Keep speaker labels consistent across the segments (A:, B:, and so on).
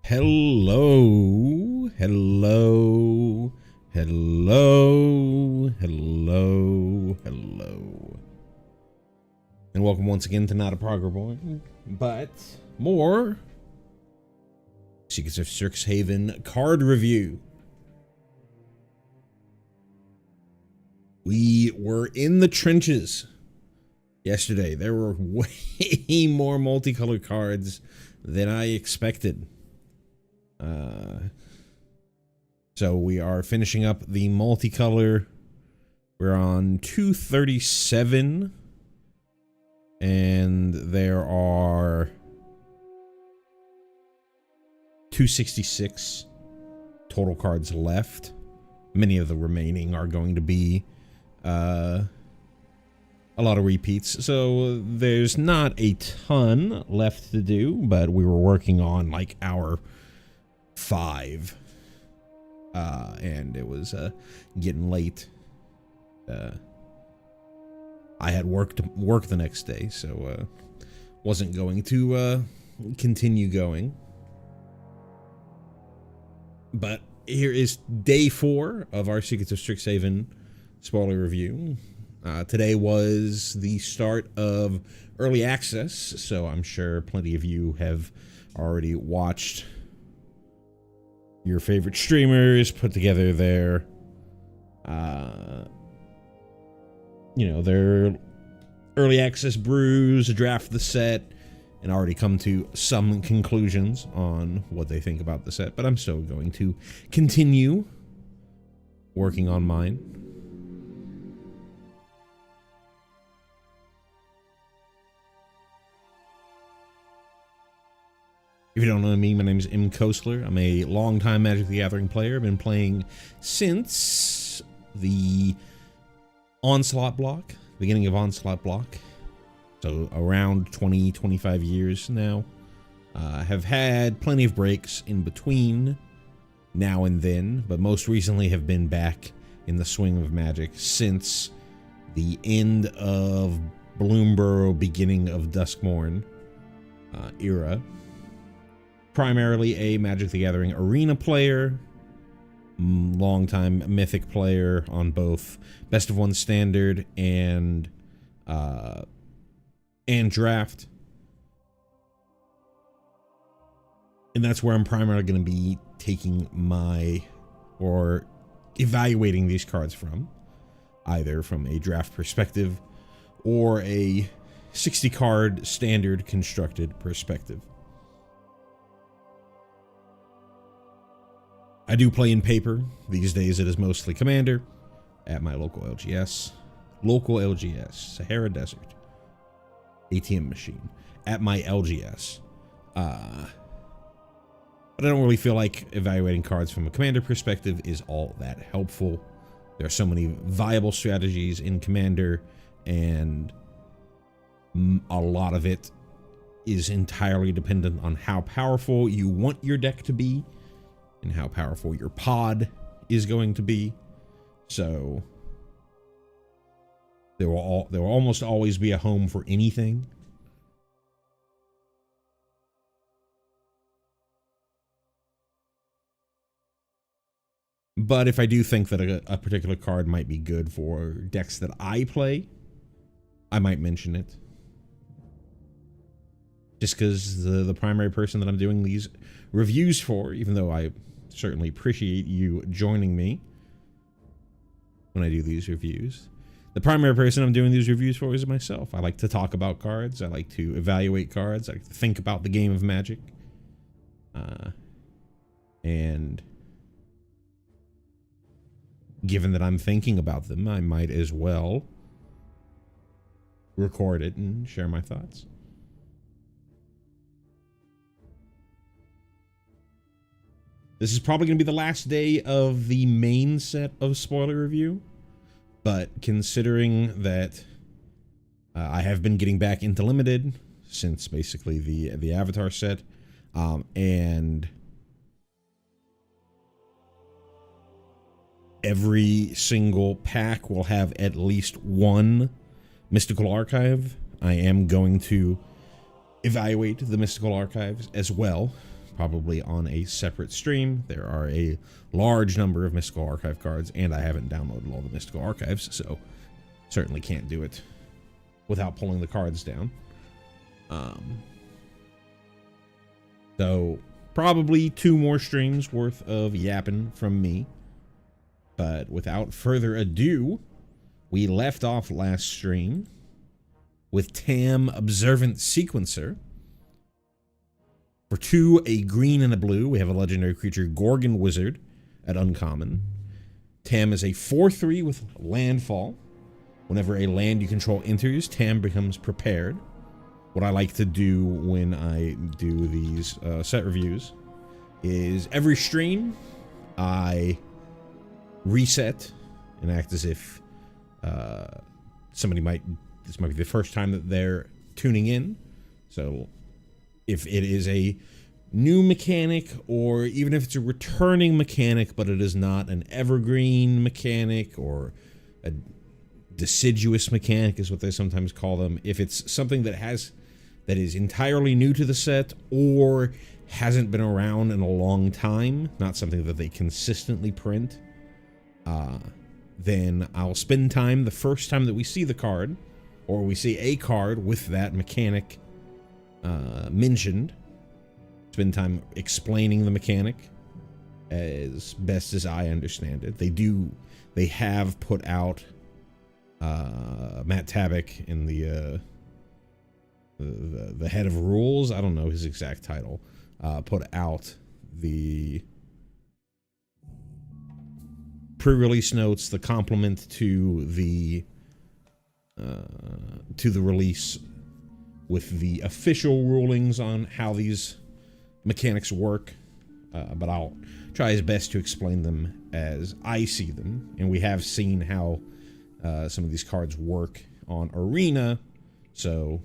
A: Hello, hello, hello, hello, hello. And welcome once again to Not a Progress Boy, but more Secrets of Strixhaven card review. We were in the trenches yesterday. There were way more multicolored cards than I expected. So we are finishing up the multicolor. We're on 237, and there are 266 total cards left. Many of the remaining are going to be a lot of repeats, so there's not a ton left to do, but we were working on like hour 5, and it was getting late. I had work the next day, so wasn't going to continue going. But here is day 4 of our Secrets of Strixhaven spoiler review. Today was the start of early access, so I'm sure plenty of you have already watched your favorite streamers put together their, their early access brews, draft the set, and already come to some conclusions on what they think about the set. But I'm still going to continue working on mine. If you don't know me, my name is M. Kostler. I'm a longtime Magic the Gathering player. I've been playing since the Onslaught block, beginning of Onslaught block. So around 20, 25 years now. Have had plenty of breaks in between now and then, but most recently have been back in the swing of Magic since the end of Bloomburrow, beginning of Duskmorn era. Primarily a Magic the Gathering arena player, longtime Mythic player on both Best of One Standard and Draft. And that's where I'm primarily going to be taking or evaluating these cards from, either from a draft perspective or a 60 card standard constructed perspective. I do play in paper. These days it is mostly Commander at my local LGS. Sahara Desert. ATM machine. At my LGS. But I don't really feel like evaluating cards from a Commander perspective is all that helpful. There are so many viable strategies in Commander, and a lot of it is entirely dependent on how powerful you want your deck to be and how powerful your pod is going to be. So there will almost always be a home for anything. But if I do think that a particular card might be good for decks that I play, I might mention it. Just because the primary person that I'm doing these reviews for, even though I certainly appreciate you joining me when I do these reviews, the primary person I'm doing these reviews for is myself. I like to talk about cards. I like to evaluate cards. I like to think about the game of Magic. And given that I'm thinking about them, I might as well record it and share my thoughts. This is probably going to be the last day of the main set of spoiler review, but considering that I have been getting back into limited since basically the Avatar set, and every single pack will have at least one mystical archive, I am going to evaluate the mystical archives as well, probably on a separate stream. There are a large number of Mystical Archive cards, and I haven't downloaded all the Mystical Archives, so certainly can't do it without pulling the cards down. So probably 2 more streams worth of yapping from me. But without further ado, we left off last stream with Tam Observant Sequencer. For 2, a green and a blue, we have a legendary creature, Gorgon Wizard, at uncommon. Tam is a 4/3 with landfall. Whenever a land you control enters, Tam becomes prepared. What I like to do when I do these set reviews is every stream I reset and act as if this might be the first time that they're tuning in. So if it is a new mechanic, or even if it's a returning mechanic, but it is not an evergreen mechanic or a deciduous mechanic is what they sometimes call them. If it's something that is entirely new to the set or hasn't been around in a long time, not something that they consistently print, then I'll spend time the first time that we see the card, or we see a card with that mechanic mentioned, spend time explaining the mechanic as best as I understand it. They have put out Matt Tabak in the head of rules, I don't know his exact title, put out the pre-release notes, the complement to the release with the official rulings on how these mechanics work, but I'll try as best to explain them as I see them. And we have seen how some of these cards work on Arena, so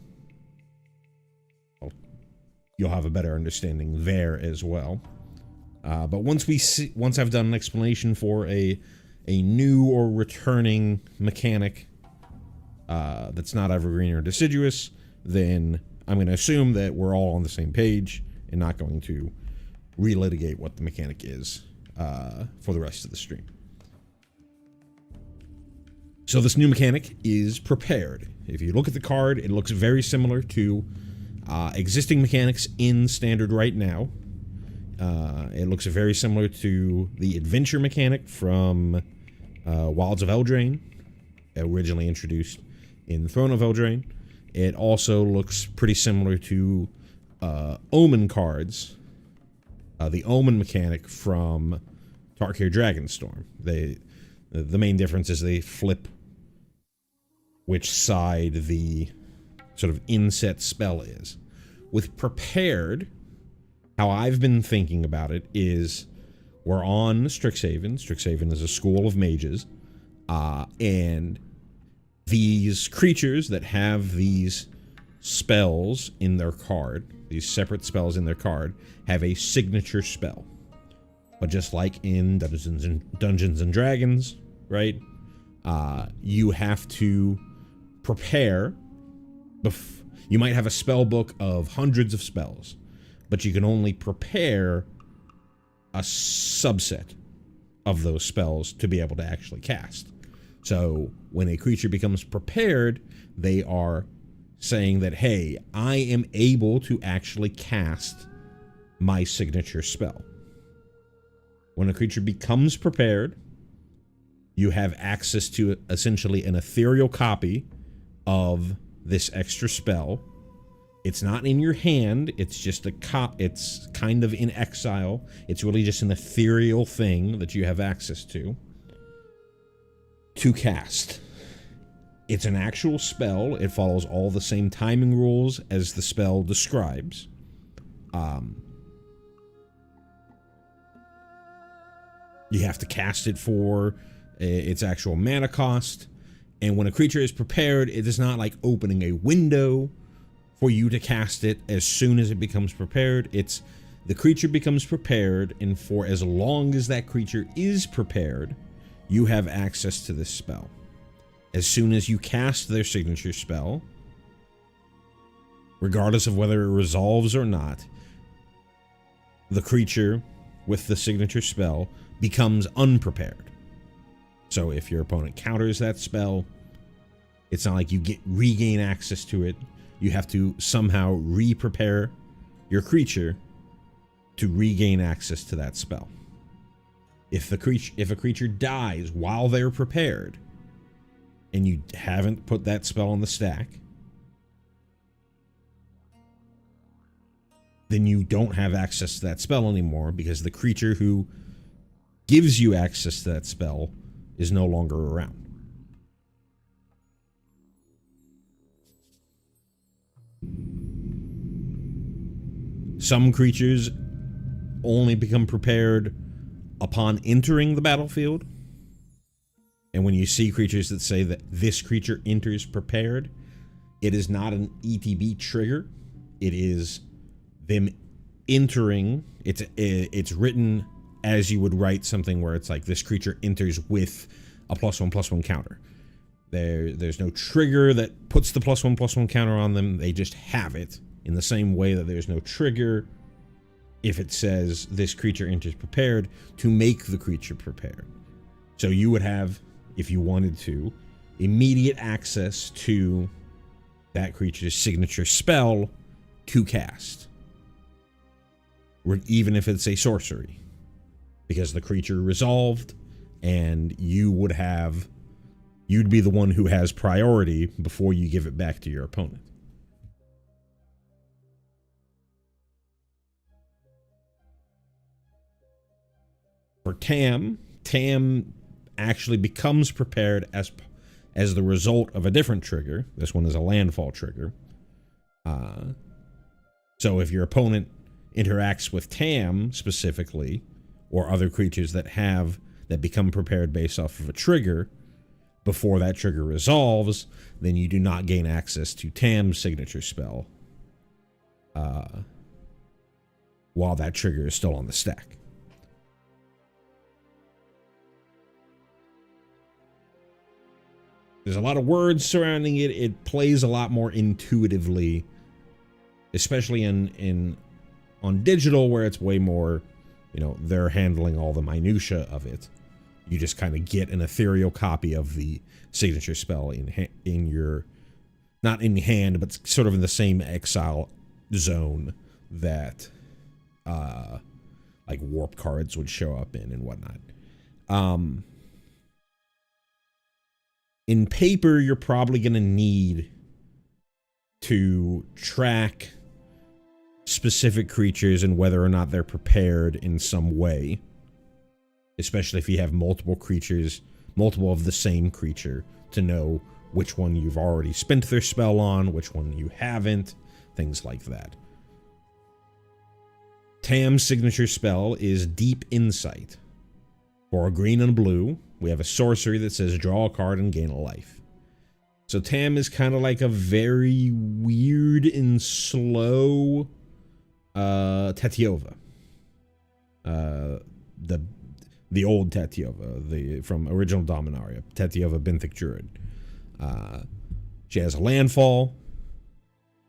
A: you'll have a better understanding there as well. But once I've done an explanation for a new or returning mechanic that's not evergreen or deciduous, then I'm going to assume that we're all on the same page and not going to relitigate what the mechanic is for the rest of the stream. So this new mechanic is Prepared. If you look at the card, it looks very similar to existing mechanics in Standard right now. It looks very similar to the Adventure mechanic from Wilds of Eldraine, originally introduced in Throne of Eldraine. It also looks pretty similar to Omen cards, the Omen mechanic from Tarkir Dragonstorm. The main difference is they flip which side the sort of inset spell is. With Prepared, how I've been thinking about it is we're on Strixhaven. Strixhaven is a school of mages, and these creatures that have these spells in their card, these separate spells in their card, have a signature spell. But just like in Dungeons and Dragons, right? You have to prepare. You might have a spell book of hundreds of spells, but you can only prepare a subset of those spells to be able to actually cast. So when a creature becomes prepared, they are saying that, hey, I am able to actually cast my signature spell. When a creature becomes prepared, you have access to essentially an ethereal copy of this extra spell. It's not in your hand, it's just it's kind of in exile. It's really just an ethereal thing that you have access to cast. It's an actual spell. It follows all the same timing rules as the spell describes. You have to cast it for its actual mana cost. And when a creature is prepared, it is not like opening a window for you to cast it as soon as it becomes prepared. It's the creature becomes prepared, and for as long as that creature is prepared, you have access to this spell. As soon as you cast their signature spell, regardless of whether it resolves or not, the creature with the signature spell becomes unprepared. So if your opponent counters that spell, it's not like you regain access to it. You have to somehow re-prepare your creature to regain access to that spell. If a creature dies while they're prepared, and you haven't put that spell on the stack, then you don't have access to that spell anymore, because the creature who gives you access to that spell is no longer around. Some creatures only become prepared upon entering the battlefield. And when you see creatures that say that this creature enters prepared, it is not an ETB trigger. It is them entering. It's written as you would write something where it's like this creature enters with a +1/+1 counter. There's no trigger that puts the +1/+1 counter on them. They just have it, in the same way that there's no trigger if it says this creature enters prepared to make the creature prepared. So you would have, if you wanted to, immediate access to that creature's signature spell to cast, even if it's a sorcery, because the creature resolved, and you'd be the one who has priority before you give it back to your opponent. For Tam actually becomes prepared as the result of a different trigger. This one is a landfall trigger. So if your opponent interacts with Tam specifically, or other creatures that become prepared based off of a trigger, before that trigger resolves, then you do not gain access to Tam's signature spell while that trigger is still on the stack. There's a lot of words surrounding it. It plays a lot more intuitively, especially on digital, where it's way more, they're handling all the minutia of it. You just kind of get an ethereal copy of the signature spell in your, not in hand, but sort of in the same exile zone that like warp cards would show up in and whatnot. In paper, you're probably going to need to track specific creatures and whether or not they're prepared in some way, especially if you have multiple creatures, multiple of the same creature, to know which one you've already spent their spell on, which one you haven't, things like that. Tam's signature spell is Deep Insight. For a green and a blue, we have a sorcery that says draw a card and gain a life. So Tam is kind of like a very weird and slow Tetiova. The old Tetiova, from original Dominaria, Tetiova Benthic Druid. She has a landfall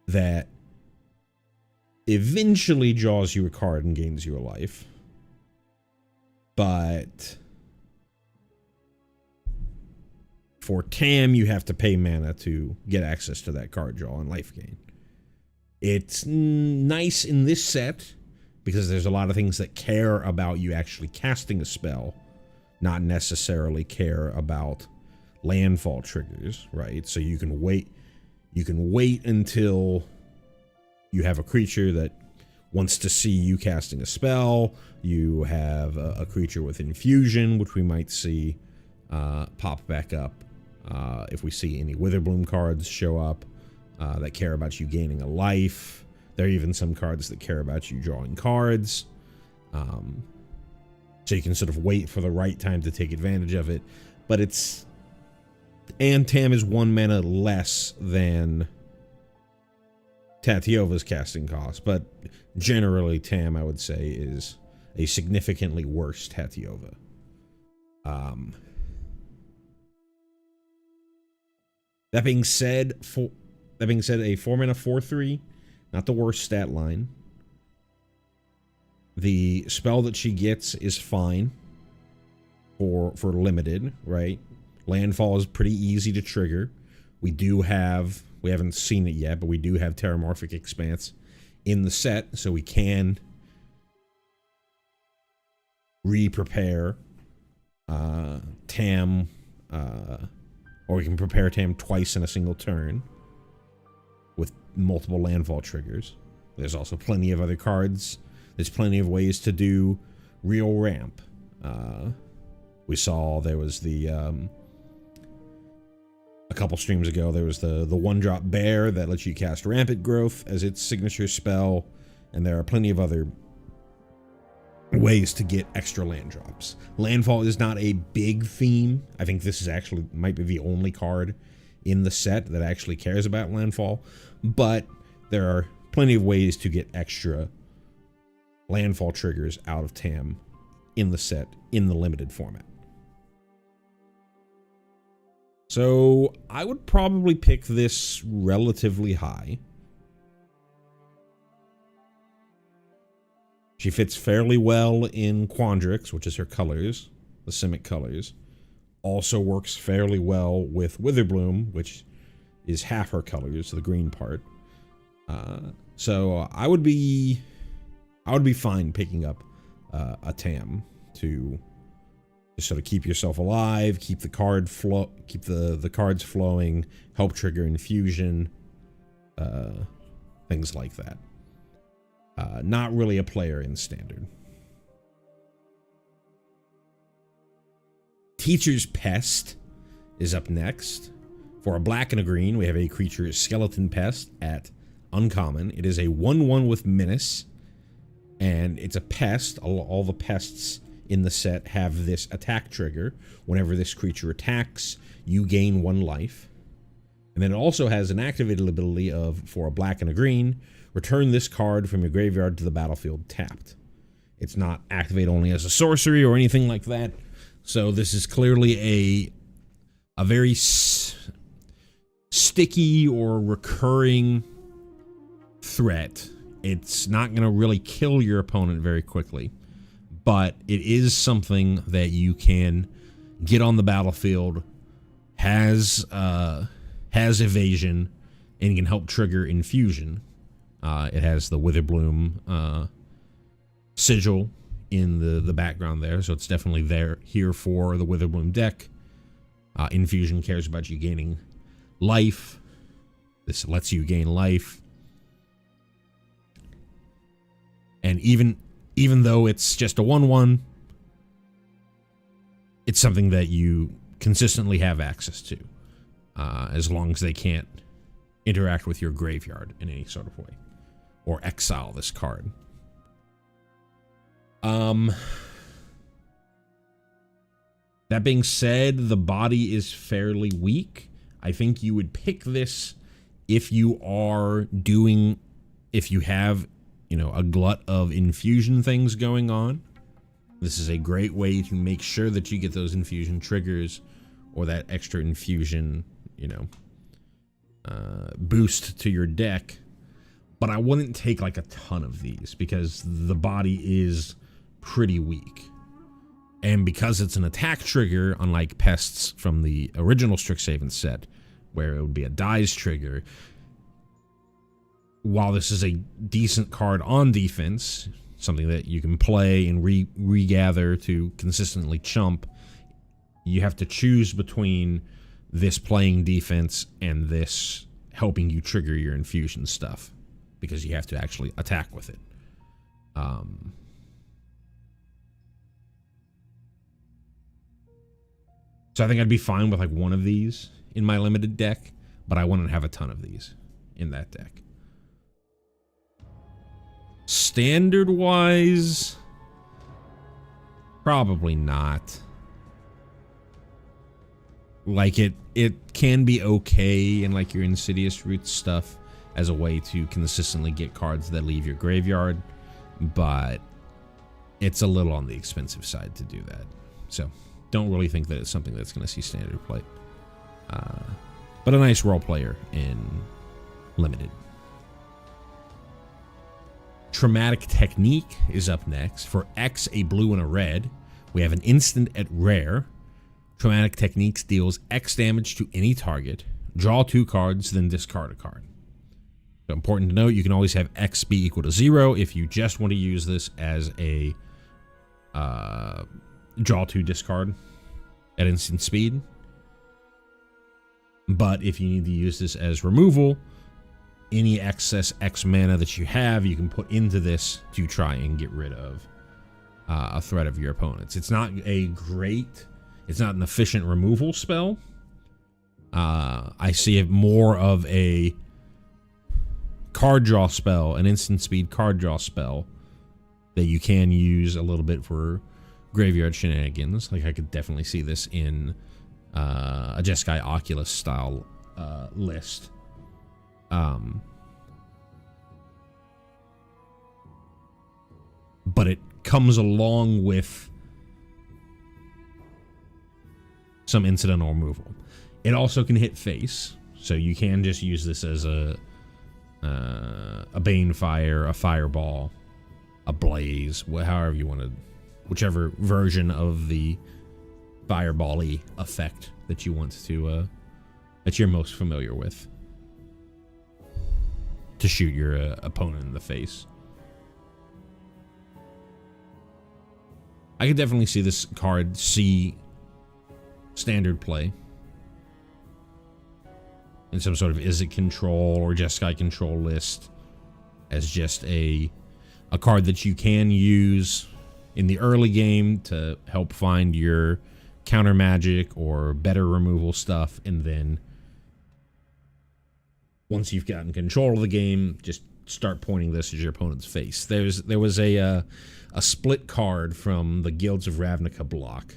A: that eventually draws you a card and gains you a life. But for Tam, you have to pay mana to get access to that card draw and life gain. It's nice in this set because there's a lot of things that care about you actually casting a spell, not necessarily care about landfall triggers, right? So you can wait until you have a creature that wants to see you casting a spell. You have a creature with infusion, which we might see pop back up if we see any Witherbloom cards show up that care about you gaining a life. There are even some cards that care about you drawing cards. So you can sort of wait for the right time to take advantage of it. But and Tam is 1 mana less than Tatiova's casting cost, but generally Tam, I would say, is a significantly worse Tatiova. That being said, a 4-mana 4/3, not the worst stat line. The spell that she gets is fine for limited, right? Landfall is pretty easy to trigger. We haven't seen it yet, but we do have Terramorphic Expanse in the set, so we can re-prepare Tam, or we can prepare Tam twice in a single turn with multiple landfall triggers. There's also plenty of other cards. There's plenty of ways to do real ramp. We saw there was the a couple streams ago, there was the one-drop bear that lets you cast Rampant Growth as its signature spell, and there are plenty of other ways to get extra land drops. Landfall is not a big theme. I think this is actually might be the only card in the set that actually cares about landfall, but there are plenty of ways to get extra landfall triggers out of Tam in the set in the limited format. So I would probably pick this relatively high. She fits fairly well in Quandrix, which is her colors, the Simic colors. Also works fairly well with Witherbloom, which is half her colors, the green part. So I would be fine picking up a Tam to just sort of keep yourself alive, keep the cards flowing, help trigger infusion, things like that. Not really a player in standard. Teacher's Pest is up next. For a black and a green, we have a creature, Skeleton Pest, at uncommon. It is a 1/1 with Menace, and it's a pest. All the pests in the set have this attack trigger. Whenever this creature attacks, you gain 1 life. And then it also has an activated ability of, for a black and a green, return this card from your graveyard to the battlefield tapped. It's not activate only as a sorcery or anything like that. So this is clearly a very sticky or recurring threat. It's not going to really kill your opponent very quickly, but it is something that you can get on the battlefield, has evasion, and can help trigger infusion. It has the Witherbloom sigil in the background there, so it's definitely here for the Witherbloom deck. Infusion cares about you gaining life. This lets you gain life. And even though it's just a 1/1, it's something that you consistently have access to, as long as they can't interact with your graveyard in any sort of way, or exile this card. That being said, the body is fairly weak. I think you would pick this if you have, a glut of infusion things going on. This is a great way to make sure that you get those infusion triggers or that extra infusion, boost to your deck. But I wouldn't take like a ton of these because the body is pretty weak. And because it's an attack trigger, unlike pests from the original Strixhaven set, where it would be a dies trigger, while this is a decent card on defense, something that you can play and regather to consistently chump, you have to choose between this playing defense and this helping you trigger your infusion stuff, because you have to actually attack with it. So I think I'd be fine with like one of these in my limited deck, but I wouldn't have a ton of these in that deck. Standard-wise, probably not. Like, it can be okay in like your Insidious Roots stuff as a way to consistently get cards that leave your graveyard, but it's a little on the expensive side to do that. So don't really think that it's something that's going to see standard play. But a nice role player in limited. Traumatic Technique is up next. For X, a blue and a red, we have an instant at rare. Traumatic Techniques deals X damage to any target. Draw 2 cards, then discard a card. So important to note, you can always have X be equal to 0 if you just want to use this as a draw 2 discard at instant speed. But if you need to use this as removal, any excess X mana that you have, you can put into this to try and get rid of a threat of your opponents. It's not it's not an efficient removal spell. I see it more of a card draw spell, an instant speed card draw spell that you can use a little bit for graveyard shenanigans. Like I could definitely see this in a Jeskai Oculus style list. But it comes along with some incidental removal. It also can hit face, so you can just use this as a Banefire, a Fireball, a Blaze, however you want to, whichever version of the Fireball-y effect that you want to, that you're most familiar with, to shoot your opponent in the face. I could definitely see this card see standard play in some sort of Izzet control or Jeskai control list as just a card that you can use in the early game to help find your counter magic or better removal stuff, and then once you've gotten control of the game, just start pointing this at your opponent's face. There was a split card from the Guilds of Ravnica block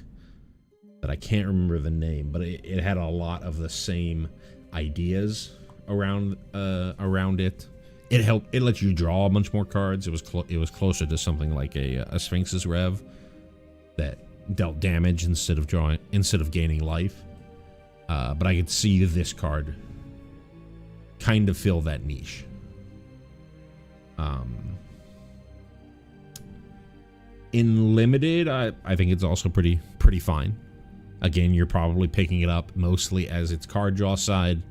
A: that I can't remember the name, but it had a lot of the same ideas around it. It let you draw a bunch more cards. It was closer to something like a Sphinx's Rev that dealt damage instead of gaining life. But I could see this card kind of fill that niche. In limited, I think it's also pretty fine. Again, you're probably picking it up mostly as its card draw side,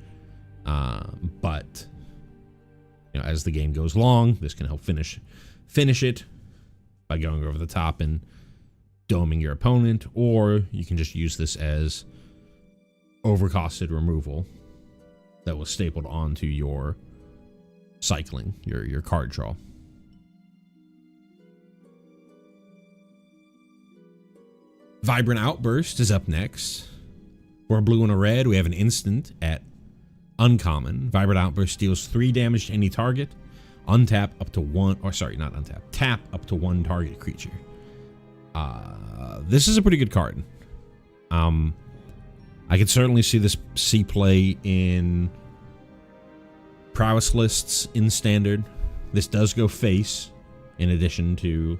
A: but you know, as the game goes long, this can help finish it by going over the top and doming your opponent, or you can just use this as overcosted removal that was stapled onto your cycling, your card draw. Vibrant Outburst is up next. For a blue and a red, we have an instant at uncommon. Vibrant Outburst deals 3 damage to any target. Untap up to one, or sorry, not untap. Tap up to 1 target creature. This is a pretty good card. I could certainly see this see play in prowess lists in standard. This does go face, in addition to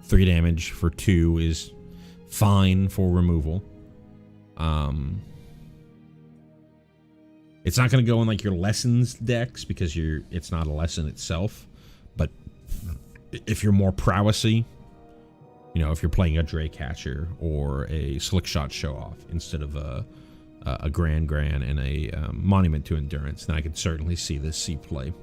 A: 3 damage for 2 is fine for removal. It's not going to go in like your lessons decks because it's not a lesson itself. But if you're more prowessy, you know, if you're playing a Draycatcher or a Slickshot Show Off instead of a Gran and a Monument to Endurance, then I could certainly see this see play.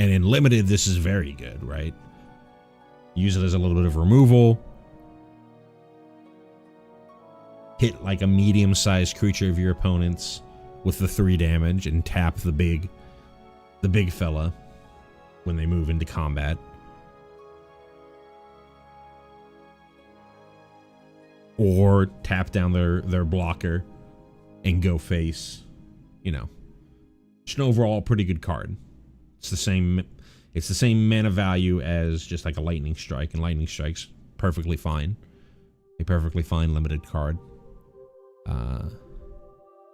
A: And in limited, this is very good, right? Use it as a little bit of removal. Hit like a medium-sized creature of your opponent's with the 3 damage and tap the big fella when they move into combat. Or tap down their blocker and go face. You know, it's an overall pretty good card. It's the same mana value as just like a Lightning Strike, and Lightning Strike's perfectly fine. A perfectly fine limited card.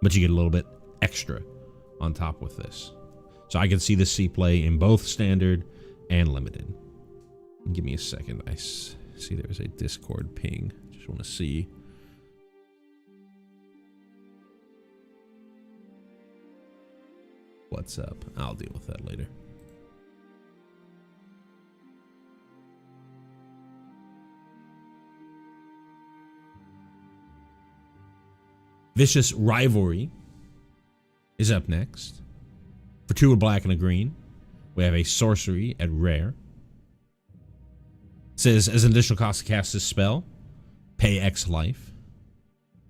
A: But you get a little bit extra on top with this. So I can see this see play in both standard and limited. Give me a second. I see there's a Discord ping. Just want to see. what's up. I'll deal with that later. Vicious Rivalry is up next. For 2 a black and a green, we have a sorcery at rare. It says, as an additional cost to cast this spell, pay X life.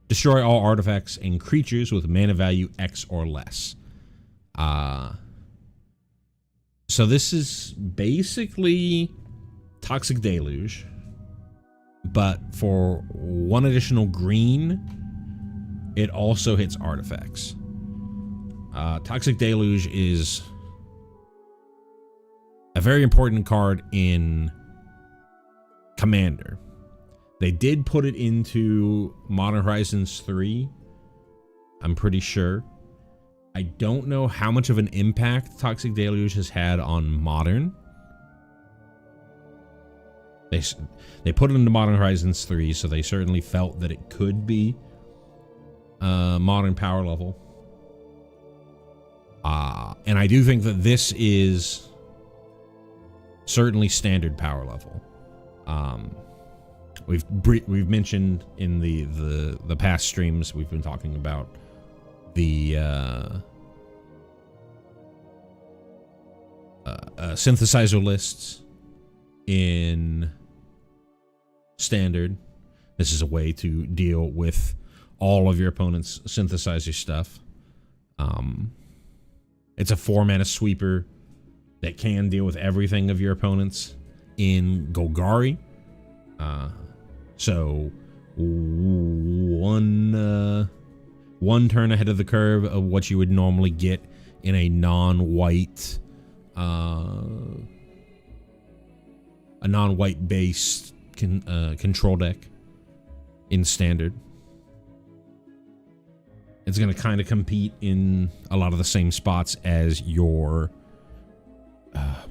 A: Destroy all artifacts and creatures with mana value X or less. So this is basically Toxic Deluge, but for 1 additional green, it also hits artifacts. Toxic Deluge is a very important card in Commander. They did put it into Modern Horizons 3, I'm pretty sure. I don't know how much of an impact Toxic Deluge has had on Modern. They put it into Modern Horizons 3, so they certainly felt that it could be Modern power level. And I do think that this is certainly Standard power level. We've mentioned in the past streams, we've been talking about the synthesizer lists in Standard. This is a way to deal with all of your opponent's synthesizer stuff. It's a 4-mana sweeper that can deal with everything of your opponent's in Golgari. So one turn ahead of the curve of what you would normally get in a non-white based control deck in Standard. It's going to kind of compete in a lot of the same spots as your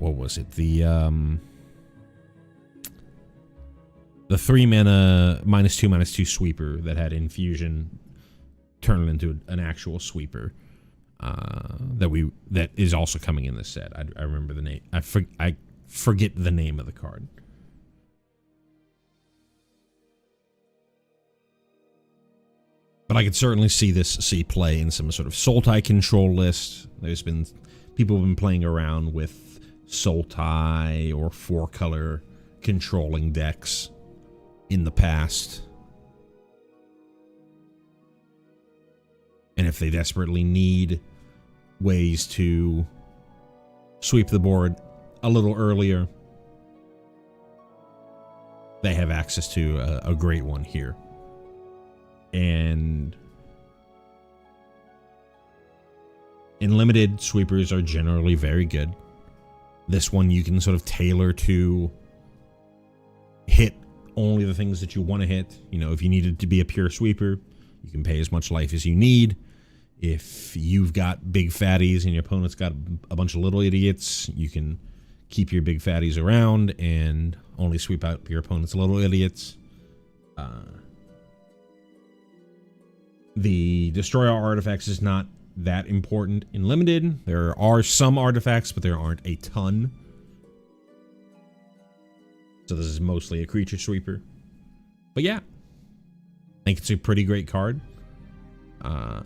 A: what was it? The 3-mana -2/-2 sweeper that had infusion turn into an actual sweeper that is also coming in this set. I remember the name. I forget the name of the card. But I could certainly see play in some sort of Sultai control list. There's been people have been playing around with Sultai or 4-color controlling decks in the past. And if they desperately need ways to sweep the board a little earlier, they have access to a great one here. And in limited, sweepers are generally very good. This one you can sort of tailor to hit only the things that you want to hit. You know, if you needed to be a pure sweeper, you can pay as much life as you need. If you've got big fatties and your opponent's got a bunch of little idiots, you can keep your big fatties around and only sweep out your opponent's little idiots. The destroy all artifacts is not that important in limited. There are some artifacts, but there aren't a ton. So this is mostly a creature sweeper. But yeah, I think it's a pretty great card. I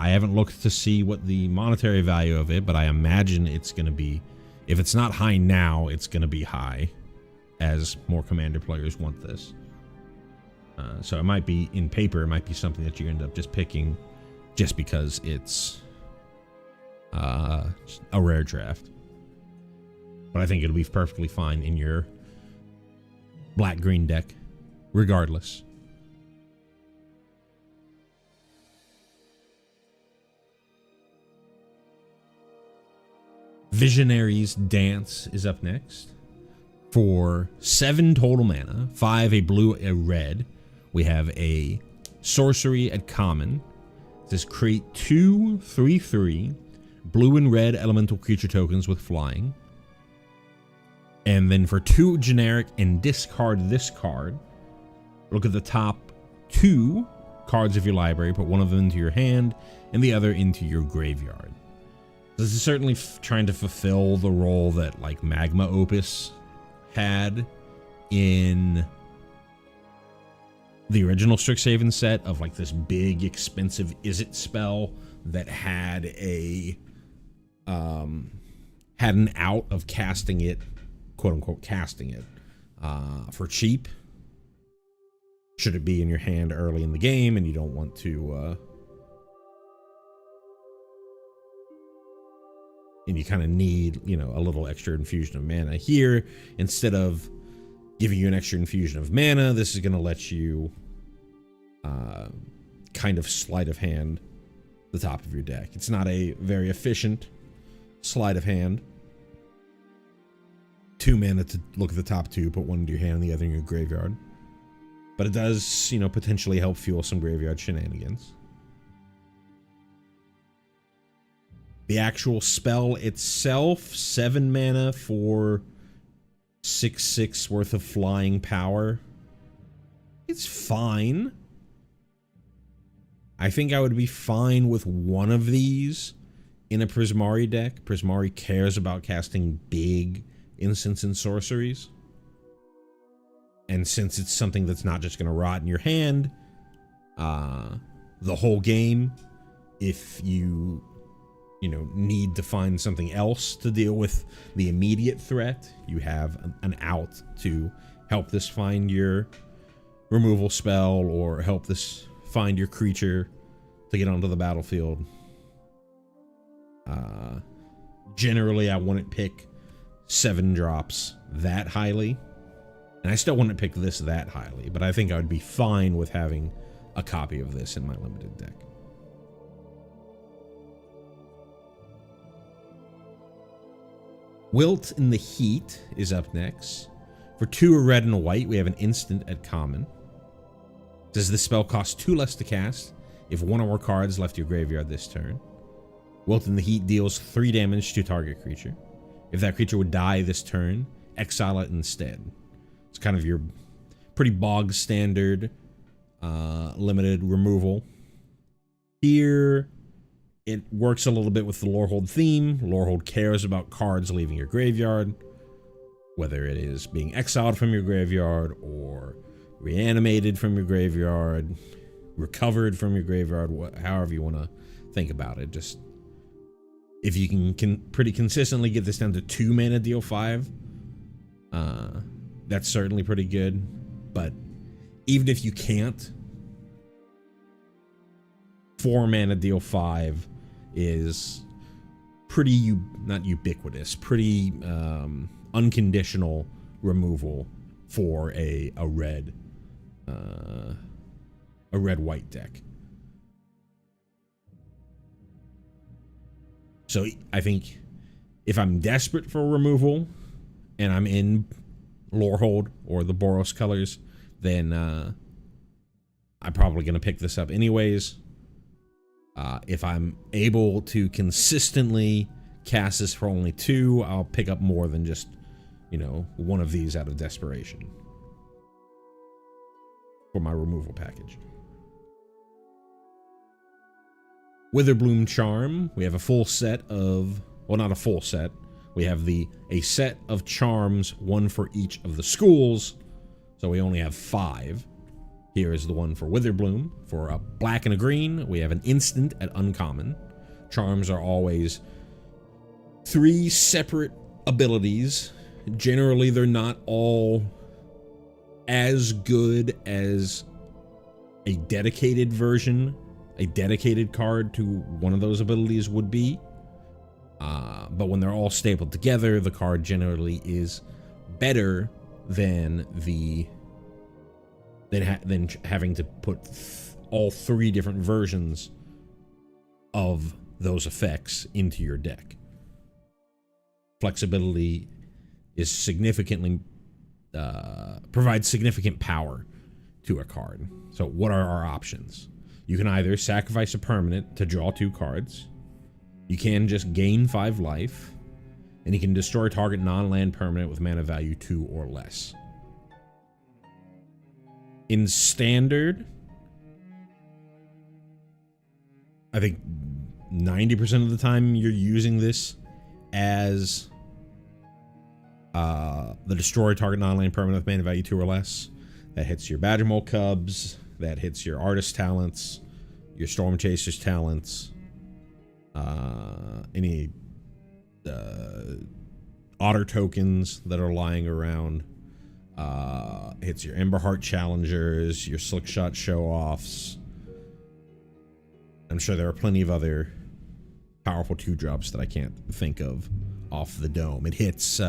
A: haven't looked to see what the monetary value of it, but I imagine it's going to be, if it's not high now, it's going to be high as more Commander players want this. So it might be, in paper, it might be something that you end up just picking just because it's a rare draft. But I think it'll be perfectly fine in your black-green deck, regardless. Visionary's Dance is up next. For 7 total mana, 5 a blue, a red, we have a sorcery at common. It says create 2 3/3 blue and red elemental creature tokens with flying. And then for 2 generic and discard this card, look at the top 2 cards of your library, put one of them into your hand and the other into your graveyard. This is certainly trying to fulfill the role that like Magma Opus had in the original Strixhaven set of like this big expensive Is It spell that had a had an out of casting it, quote unquote casting it, for cheap. Should it be in your hand early in the game and you don't want to and you kind of need, you know, a little extra infusion of mana. Here, instead of giving you an extra infusion of mana, this is going to let you kind of sleight of hand the top of your deck. It's not a very efficient sleight of hand. 2 mana to look at the top 2, put 1 into your hand and the other in your graveyard. But it does, you know, potentially help fuel some graveyard shenanigans. The actual spell itself, 7 mana for 6/6 worth of flying power. It's fine. I think I would be fine with one of these in a Prismari deck. Prismari cares about casting big instants and sorceries. And since it's something that's not just going to rot in your hand the whole game, if you know, need to find something else to deal with the immediate threat, you have an out to help this find your removal spell or help this find your creature to get onto the battlefield. Generally, I wouldn't pick 7 drops that highly, and I still wouldn't pick this that highly, but I think I would be fine with having a copy of this in my limited deck. Wilt in the Heat is up next. For 2 a red and a white, we have an instant at common. It says this spell costs 2 less to cast if 1 or more cards left your graveyard this turn. Wilt in the Heat deals 3 damage to target creature. If that creature would die this turn, exile it instead. It's kind of your pretty bog standard limited removal. Here, it works a little bit with the Lorehold theme. Lorehold cares about cards leaving your graveyard, whether it is being exiled from your graveyard or reanimated from your graveyard, recovered from your graveyard, however you want to think about it. Just if you can pretty consistently get this down to 2 mana deal 5, that's certainly pretty good. But even if you can't, 4 mana deal 5 is pretty not ubiquitous, pretty unconditional removal for a red white deck. So I think if I'm desperate for removal and I'm in Lorehold or the Boros colors, then I'm probably going to pick this up anyways. If I'm able to consistently cast this for only 2, I'll pick up more than just, you know, one of these out of desperation for my removal package. Witherbloom Charm. We have a full set of, well, not a full set. We have a set of charms, 1 for each of the schools. So we only have 5. Here is the one for Witherbloom. For a black and a green, we have an instant at uncommon. Charms are always 3 separate abilities. Generally, they're not all as good as a dedicated version, a dedicated card to one of those abilities would be. But when they're all stapled together, the card generally is better than than having to put all 3 different versions of those effects into your deck. Flexibility is significantly provides significant power to a card. So what are our options? You can either sacrifice a permanent to draw 2 cards. You can just gain 5 life, and you can destroy target non-land permanent with mana value 2 or less. In standard, I think 90% of the time you're using this as the destroy target non-land permanent with mana value 2 or less. That hits your Badger Mole Cubs. That hits your Artist talents, your Storm Chasers talents, any otter tokens that are lying around. Hits your Emberheart Challengers, your Slickshot Show-Offs. I'm sure there are plenty of other powerful 2-drops that I can't think of off the dome. It hits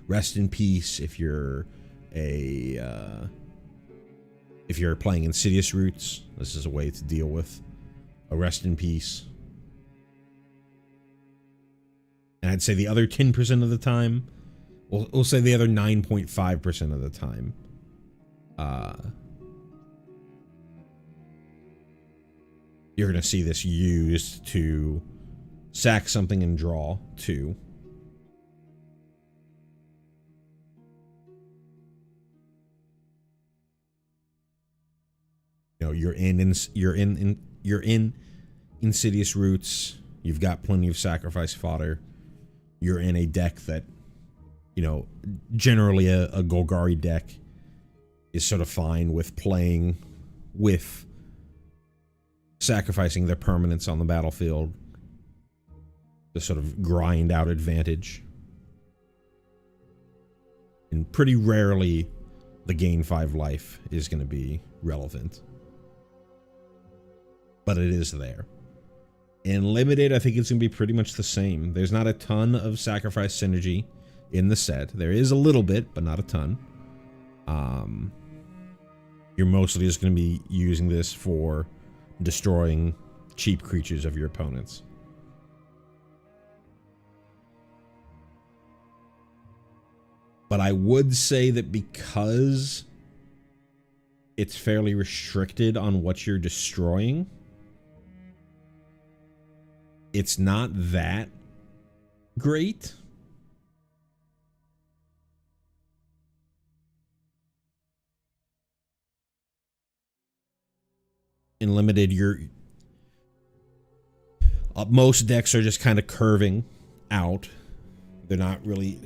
A: Rest in Peace if you're playing Insidious Roots. This is a way to deal with a Rest in Peace. And I'd say the other 10% of the time, we'll say the other 9.5% of the time, you're going to see this used to sack something and draw 2. You know, you're in Insidious Roots. You've got plenty of sacrifice fodder. You're in a deck that, you know, generally a Golgari deck is sort of fine with playing with sacrificing their permanents on the battlefield to sort of grind out advantage. And pretty rarely the gain 5 life is going to be relevant. But it is there. In Limited, I think it's going to be pretty much the same. There's not a ton of sacrifice synergy in the set. There is a little bit, but not a ton. You're mostly just going to be using this for destroying cheap creatures of your opponents. But I would say that because it's fairly restricted on what you're destroying, it's not that great. In Limited, most decks are just kind of curving out. They're not really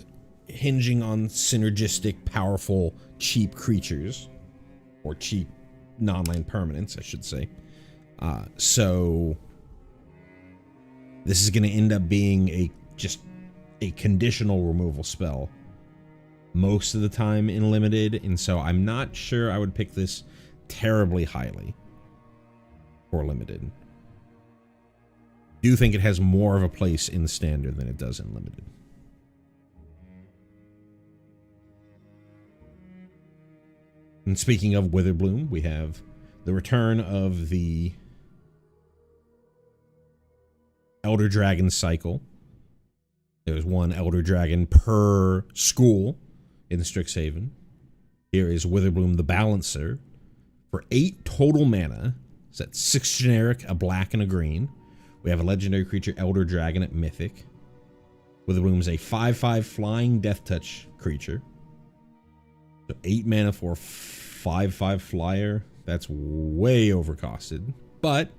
A: hinging on synergistic, powerful, cheap creatures. Or cheap non-land permanents, I should say. So this is going to end up being just a conditional removal spell most of the time in Limited, and so I'm not sure I would pick this terribly highly for Limited. Do think it has more of a place in Standard than it does in Limited. And speaking of Witherbloom, we have the return of the Elder Dragon cycle. There's one Elder Dragon per school in Strixhaven. Here is Witherbloom the Balancer for 8 total mana. So that's 6 generic, a black, and a green. We have a legendary creature, Elder Dragon, at Mythic. Witherbloom is a 5/5 flying Death Touch creature. So 8 mana for 5/5 flyer. That's way overcosted. But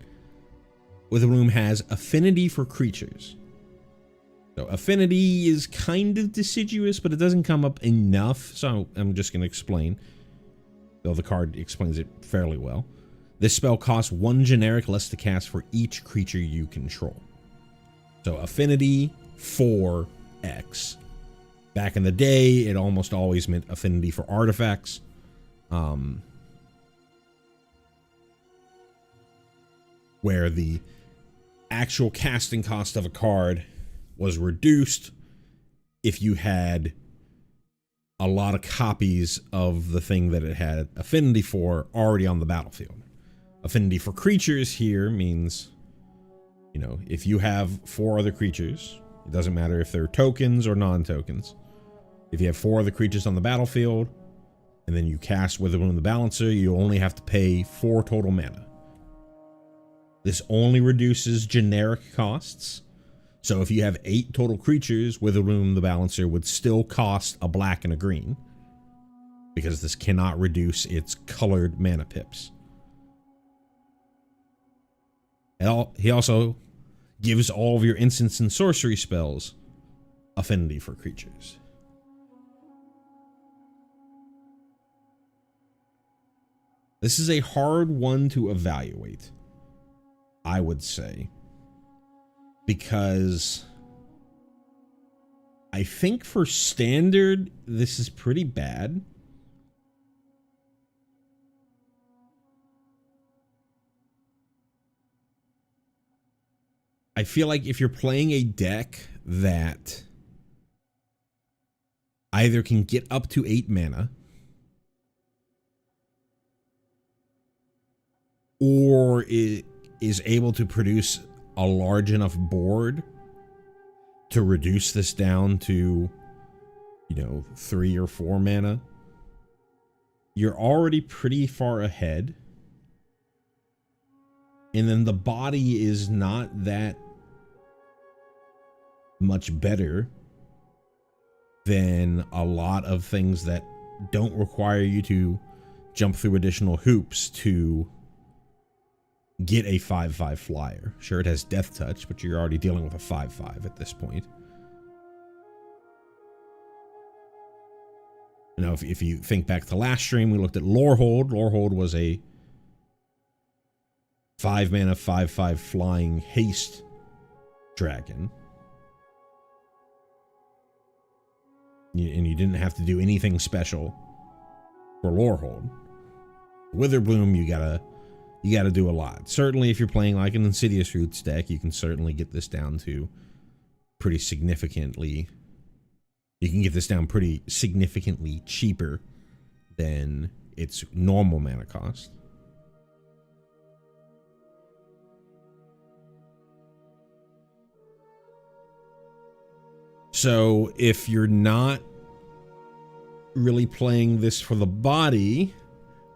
A: Witherbloom has affinity for creatures. So affinity is kind of deciduous, but it doesn't come up enough. So I'm just going to explain. Though the card explains it fairly well. This spell costs 1 generic less to cast for each creature you control. So affinity 4x. Back in the day, it almost always meant affinity for artifacts. Where the actual casting cost of a card was reduced if you had a lot of copies of the thing that it had affinity for already on the battlefield. Affinity for creatures here means, you know, if you have 4 other creatures, it doesn't matter if they're tokens or non-tokens. If you have 4 other creatures on the battlefield, and then you cast Witherbloom the Balancer, you only have to pay 4 total mana. This only reduces generic costs. So if you have 8 total creatures, Witherbloom the Balancer would still cost a black and a green, because this cannot reduce its colored mana pips. He also gives all of your instants and sorcery spells affinity for creatures. This is a hard one to evaluate, I would say, because I think for standard, this is pretty bad. I feel like if you're playing a deck that either can get up to 8 mana or it is able to produce a large enough board to reduce this down to, 3 or 4 mana, you're already pretty far ahead. And then the body is not that much better than a lot of things that don't require you to jump through additional hoops to get a 5/5 flyer. Sure, it has death touch, but you're already dealing with a 5/5 at this point. Now, if you think back to last stream, we looked at Lorehold. Lorehold was a 5 mana 5/5 flying haste dragon. And you didn't have to do anything special for Lorehold. Witherbloom, you gotta do a lot. Certainly, if you're playing like an Insidious Roots deck, you can certainly get this down to pretty significantly. You can get this down pretty significantly cheaper than its normal mana cost. So if you're not really playing this for the body,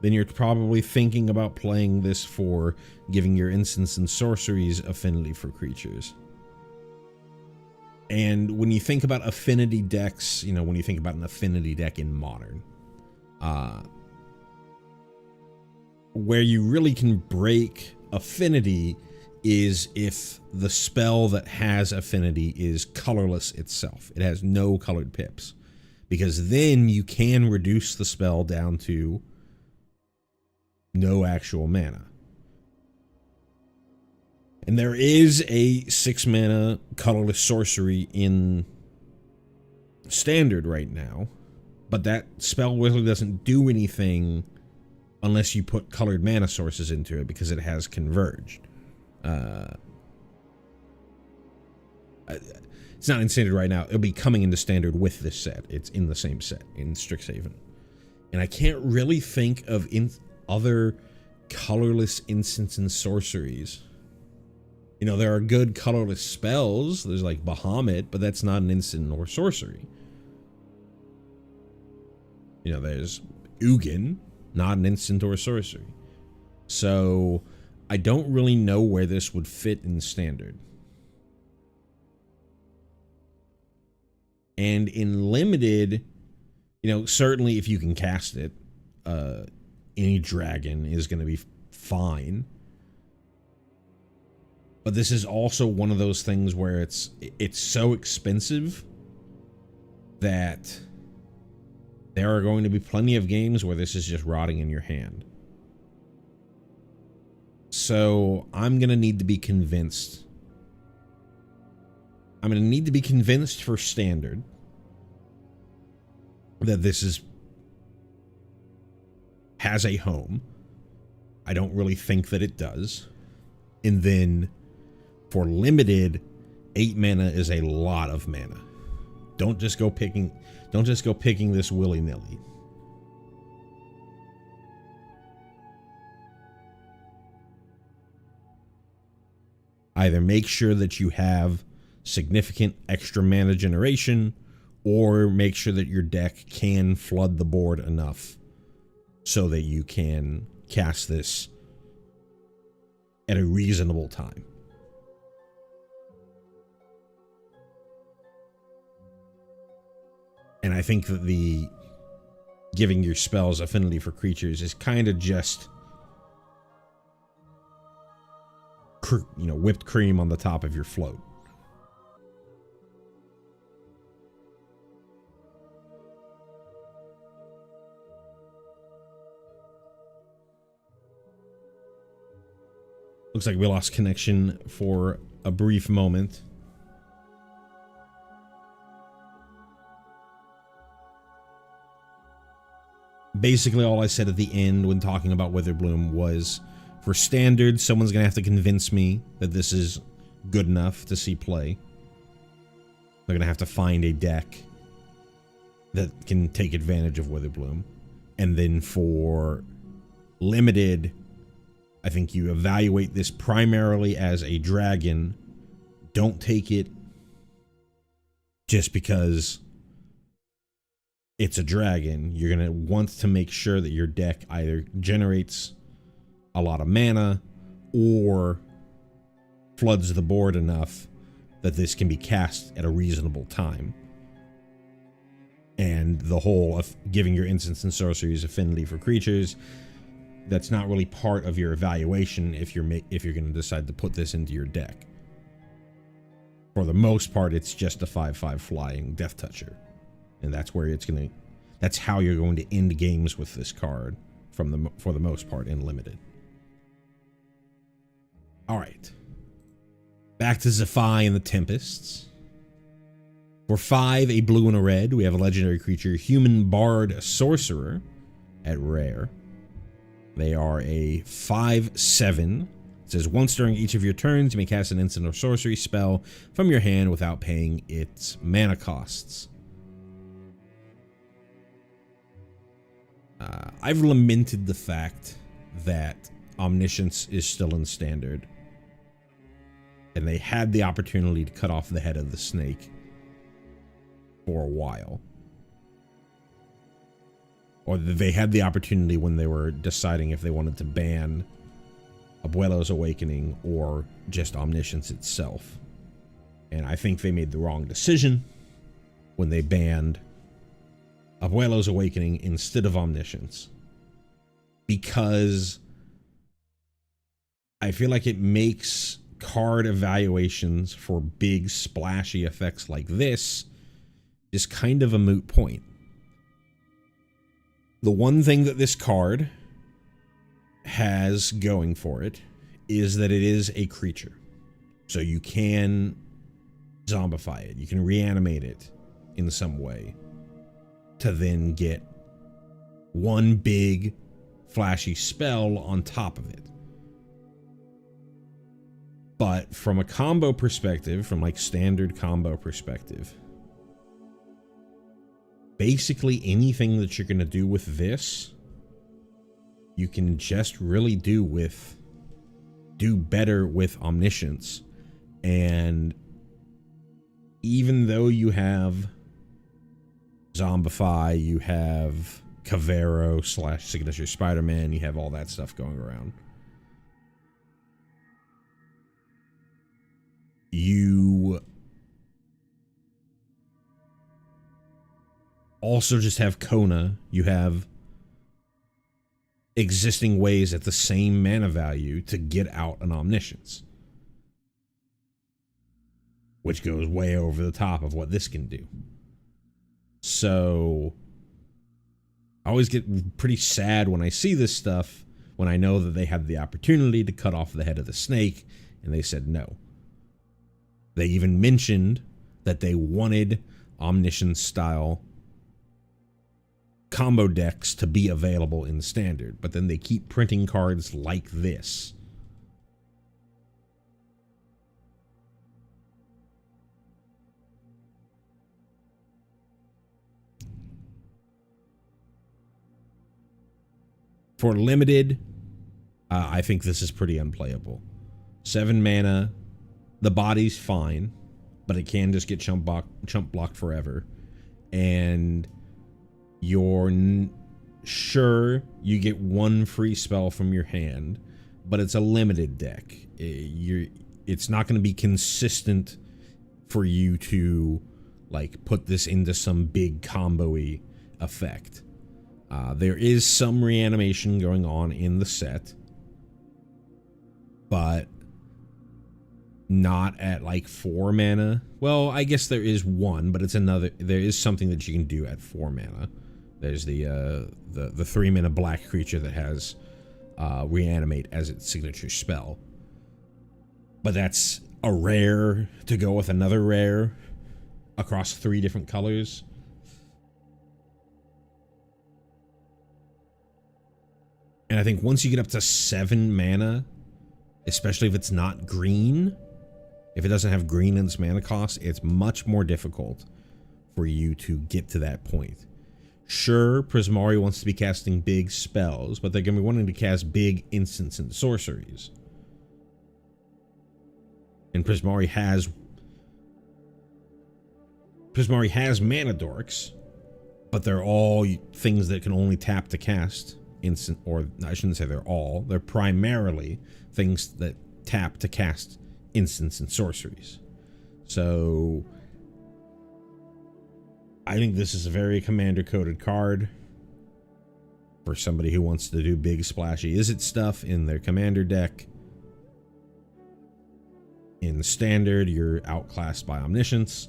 A: then you're probably thinking about playing this for giving your instants and sorceries affinity for creatures. And when you think about affinity decks, when you think about an affinity deck in Modern, where you really can break affinity is if the spell that has affinity is colorless itself. It has no colored pips. Because then you can reduce the spell down to no actual mana. And there is a 6 mana colorless sorcery in Standard right now. But that spell really doesn't do anything unless you put colored mana sources into it, because it has converged. It's not in Standard right now. It'll be coming into Standard with this set. It's in the same set in Strixhaven. And I can't really think of other colorless instants and sorceries. There are good colorless spells. There's like Bahamut, but that's not an instant or sorcery. There's Ugin, not an instant or sorcery. So I don't really know where this would fit in Standard. And in Limited, certainly if you can cast it, any dragon is going to be fine. But this is also one of those things where it's so expensive that there are going to be plenty of games where this is just rotting in your hand. So I'm going to need to be convinced. I'm going to need to be convinced for Standard that this has a home. I don't really think that it does. And then for Limited, 8 mana is a lot of mana. Don't just go picking this willy-nilly. Either make sure that you have significant extra mana generation, or make sure that your deck can flood the board enough so that you can cast this at a reasonable time. And I think that the giving your spells affinity for creatures is kind of just whipped cream on the top of your float. Looks like we lost connection for a brief moment. Basically, all I said at the end when talking about Witherbloom was, for standard, someone's going to have to convince me that this is good enough to see play. They're going to have to find a deck that can take advantage of Witherbloom. And then for limited, I think you evaluate this primarily as a dragon. Don't take it just because it's a dragon. You're going to want to make sure that your deck either generates a lot of mana or floods the board enough that this can be cast at a reasonable time. And the whole of giving your instants and sorceries affinity for creatures, that's not really part of your evaluation if you're going to decide to put this into your deck. For the most part, it's just a 5/5 flying Death Toucher. And that's where that's how you're going to end games with this card for the most part in limited. All right. Back to Zephi and the Tempests. For 5, a blue and a red, we have a legendary creature, Human Bard Sorcerer, at rare. They are a 5/7. It says, once during each of your turns, you may cast an instant or sorcery spell from your hand without paying its mana costs. I've lamented the fact that Omniscience is still in standard. And they had the opportunity to cut off the head of the snake for a while. Or they had the opportunity when they were deciding if they wanted to ban Abuelo's Awakening or just Omniscience itself. And I think they made the wrong decision when they banned Abuelo's Awakening instead of Omniscience. Because I feel like it makes card evaluations for big splashy effects like this is kind of a moot point. The one thing that this card has going for it is that it is a creature. So you can zombify it. You can reanimate it in some way to then get one big flashy spell on top of it. But from a combo perspective, from like standard combo perspective, basically anything that you're going to do with this, you can just really do better with Omniscience. And even though you have Zombify, you have Cavero / Signature Spider-Man, you have all that stuff going around, you also just have Kona. You have existing ways at the same mana value to get out an Omniscience, which goes way over the top of what this can do. So I always get pretty sad when I see this stuff, when I know that they had the opportunity to cut off the head of the snake and they said no. They even mentioned that they wanted Omniscience style combo decks to be available in standard, but then they keep printing cards like this. For limited, I think this is pretty unplayable. 7 mana, the body's fine, but it can just get chump blocked forever. And you're sure you get one free spell from your hand, but it's a limited deck. It's not going to be consistent for you to like put this into some big combo-y effect. There is some reanimation going on in the set, but not at like 4 mana. Well, I guess there is one, but it's another. There is something that you can do at 4 mana. There's the 3 mana black creature that has reanimate as its signature spell. But that's a rare to go with another rare across 3 different colors. And I think once you get up to 7 mana, especially if it's not green, if it doesn't have green in its mana cost, it's much more difficult for you to get to that point. Sure, Prismari wants to be casting big spells, but they're going to be wanting to cast big instants and sorceries. And Prismari has mana dorks, but they're all things that can only tap to cast instant, or I shouldn't say they're all. They're primarily things that tap to cast instants and sorceries. So I think this is a very commander-coded card for somebody who wants to do big splashy Izzet stuff in their commander deck. In standard, you're outclassed by Omniscience.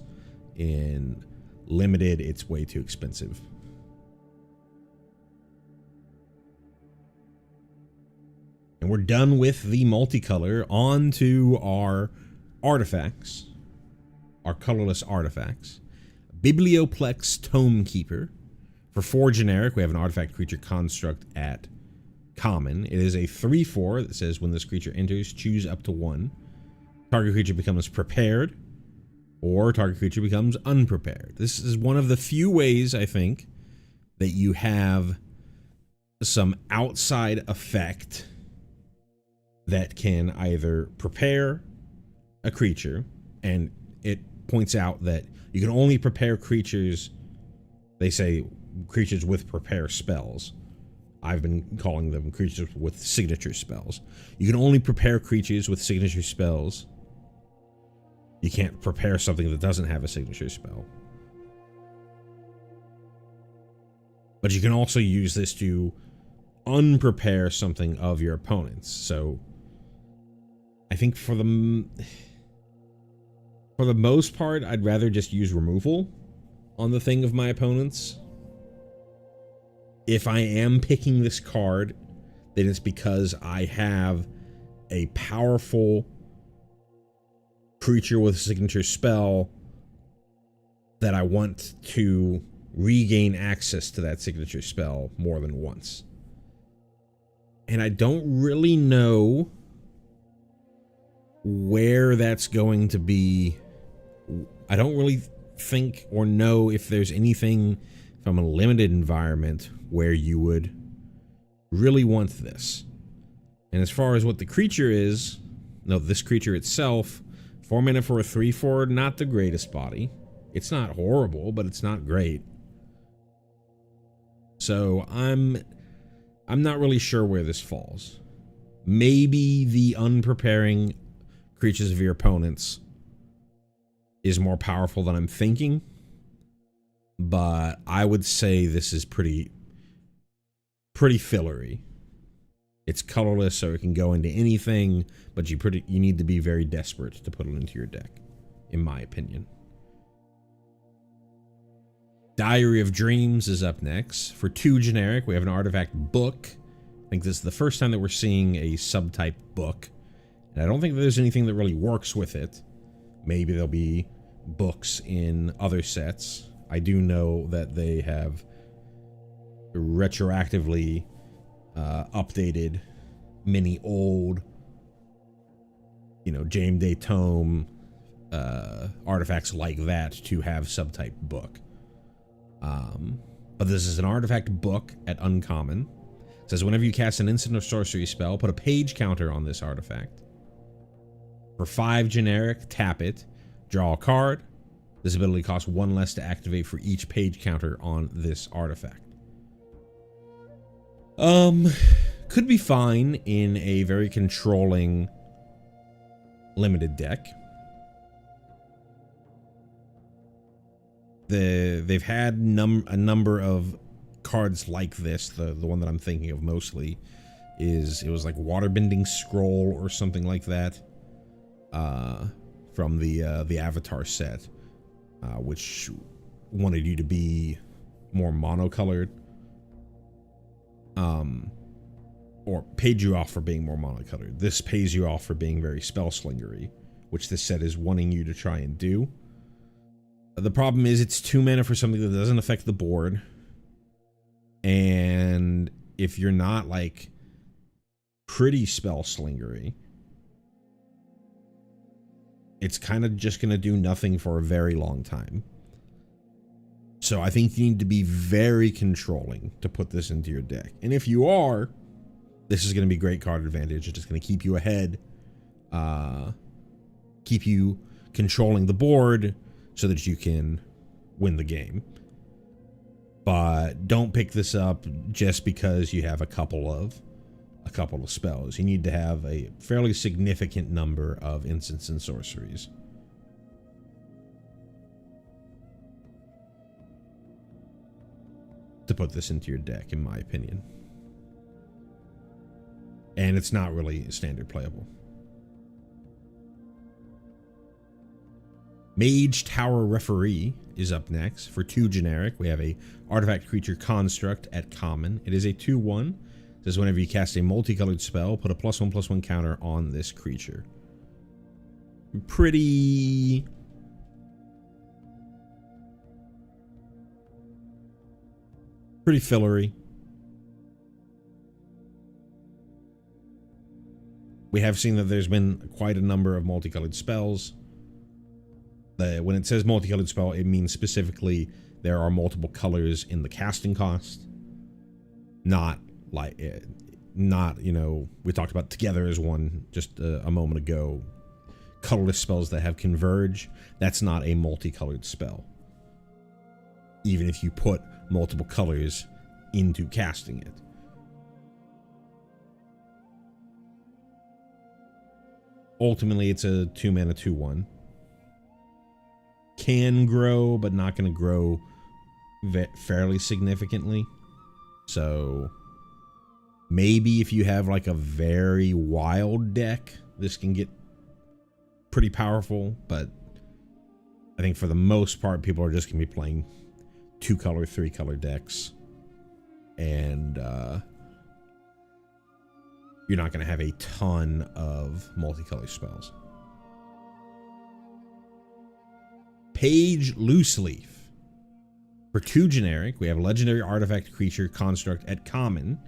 A: In limited, it's way too expensive. And we're done with the multicolor. On to our artifacts. Our colorless artifacts. Biblioplex Tomekeeper. For 4 generic, we have an artifact creature construct at common. It is a 3/4 that says when this creature enters, choose up to 1. Target creature becomes prepared, or target creature becomes unprepared. This is one of the few ways, I think, that you have some outside effect that can either prepare a creature, and it points out that you can only prepare creatures, they say creatures with prepare spells. I've been calling them creatures with signature spells. You can only prepare creatures with signature spells. You can't prepare something that doesn't have a signature spell. But you can also use this to unprepare something of your opponent's. So I think for the most part, I'd rather just use removal on the thing of my opponent's. If I am picking this card, then it's because I have a powerful creature with a signature spell that I want to regain access to that signature spell more than once. And I don't really know where that's going to be. I don't really think or know if there's anything from a limited environment where you would really want this. And as far as what the creature is, no, this creature itself, 4 mana for a 3/4, not the greatest body. It's not horrible, but it's not great. So I'm not really sure where this falls. Maybe the unpreparing creatures of your opponents is more powerful than I'm thinking, but I would say this is pretty fillery. It's colorless, so it can go into anything, but you need to be very desperate to put it into your deck, in my opinion. Diary of Dreams is up next. For 2 generic, we have an artifact book. I think this is the first time that we're seeing a subtype book, and I don't think there's anything that really works with it. Maybe there'll be books in other sets. I do know that they have retroactively updated many old, James Day Tome artifacts like that to have subtype book. But this is an artifact book at uncommon. It says whenever you cast an instant or sorcery spell, put a page counter on this artifact. For 5 generic, tap it, draw a card. This ability costs 1 less to activate for each page counter on this artifact. Could be fine in a very controlling limited deck. They've had a number of cards like this. The one that I'm thinking of mostly it was like Waterbending Scroll or something like that. from the Avatar set, which wanted you to be more monocolored, or paid you off for being more monocolored. This pays you off for being very spell slingery, which this set is wanting you to try and do. The problem is it's 2 mana for something that doesn't affect the board, and if you're not like pretty spell slingery, it's kind of just going to do nothing for a very long time. So I think you need to be very controlling to put this into your deck. And if you are, this is going to be great card advantage. It's just going to keep you ahead, keep you controlling the board so that you can win the game. But don't pick this up just because you have a couple of spells. You need to have a fairly significant number of instants and sorceries. To put this into your deck, in my opinion. And it's not really standard playable. Mage Tower Referee is up next. For 2 generic, we have a artifact creature construct at common. It is a 2/1. It says whenever you cast a multicolored spell, put a +1/+1 counter on this creature. Pretty fillery. We have seen that there's been quite a number of multicolored spells. When it says multicolored spell, it means specifically there are multiple colors in the casting cost. Not like, you know, we talked about Together as one just a moment ago. Colorless spells that have Converge, that's not a multicolored spell. Even if you put multiple colors into casting it. Ultimately, it's a 2 mana 2/1. Can grow, but not going to grow fairly significantly. So maybe if you have like a very wild deck, this can get pretty powerful. But I think for the most part, people are just going to be playing 2-color, 3-color decks. And you're not going to have a ton of multicolor spells. Page Loose Leaf. For 2 generic, we have a legendary artifact creature construct at common.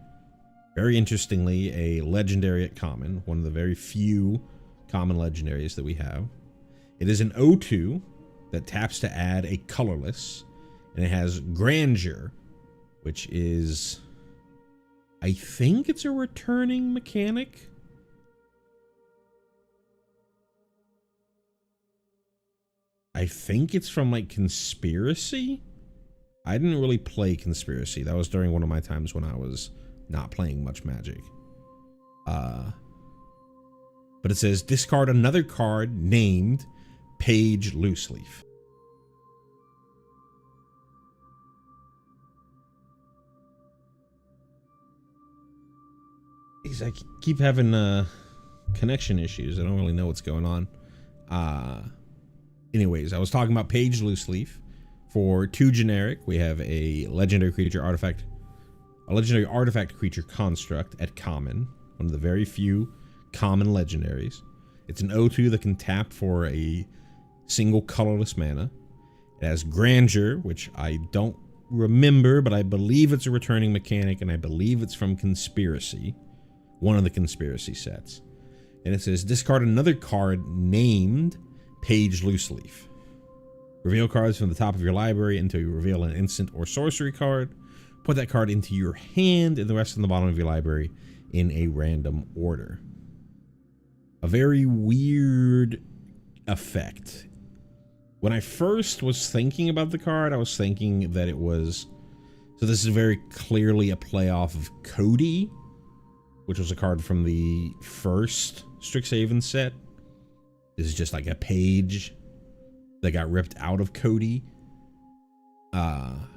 A: Very interestingly, a legendary at common, one of the very few common legendaries that we have. It is an 0/2 that taps to add a colorless, and it has Grandeur, which is, I think it's a returning mechanic. I think it's from like Conspiracy. I didn't really play Conspiracy. That was during one of my times when I was not playing much Magic. But it says discard another card named Page Loose Leaf. I keep having connection issues. I don't really know what's going on. Anyways, I was talking about Page Loose Leaf. For 2 generic, we have a legendary artifact creature construct at common, one of the very few common legendaries. It's an 0/2 that can tap for a single colorless mana. It has Grandeur, which I don't remember, but I believe it's a returning mechanic, and I believe it's from Conspiracy, one of the Conspiracy sets. And it says discard another card named Page Loose Leaf. Reveal cards from the top of your library until you reveal an instant or sorcery card. Put that card into your hand and the rest on the bottom of your library in a random order. A very weird effect. When I first was thinking about the card, I was thinking that it was... So this is very clearly a play off of Cody, which was a card from the first Strixhaven set. This is just like a page that got ripped out of Cody. And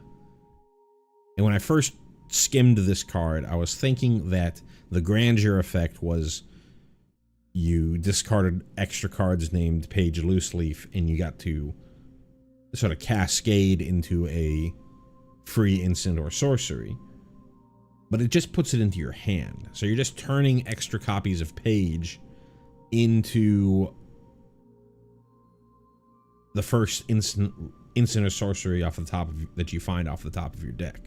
A: when I first skimmed this card, I was thinking that the Grandeur effect was you discarded extra cards named Page Loose Leaf, and you got to sort of cascade into a free instant or sorcery. But it just puts it into your hand. So you're just turning extra copies of Page into the first instant or sorcery off the top of that you find off the top of your deck.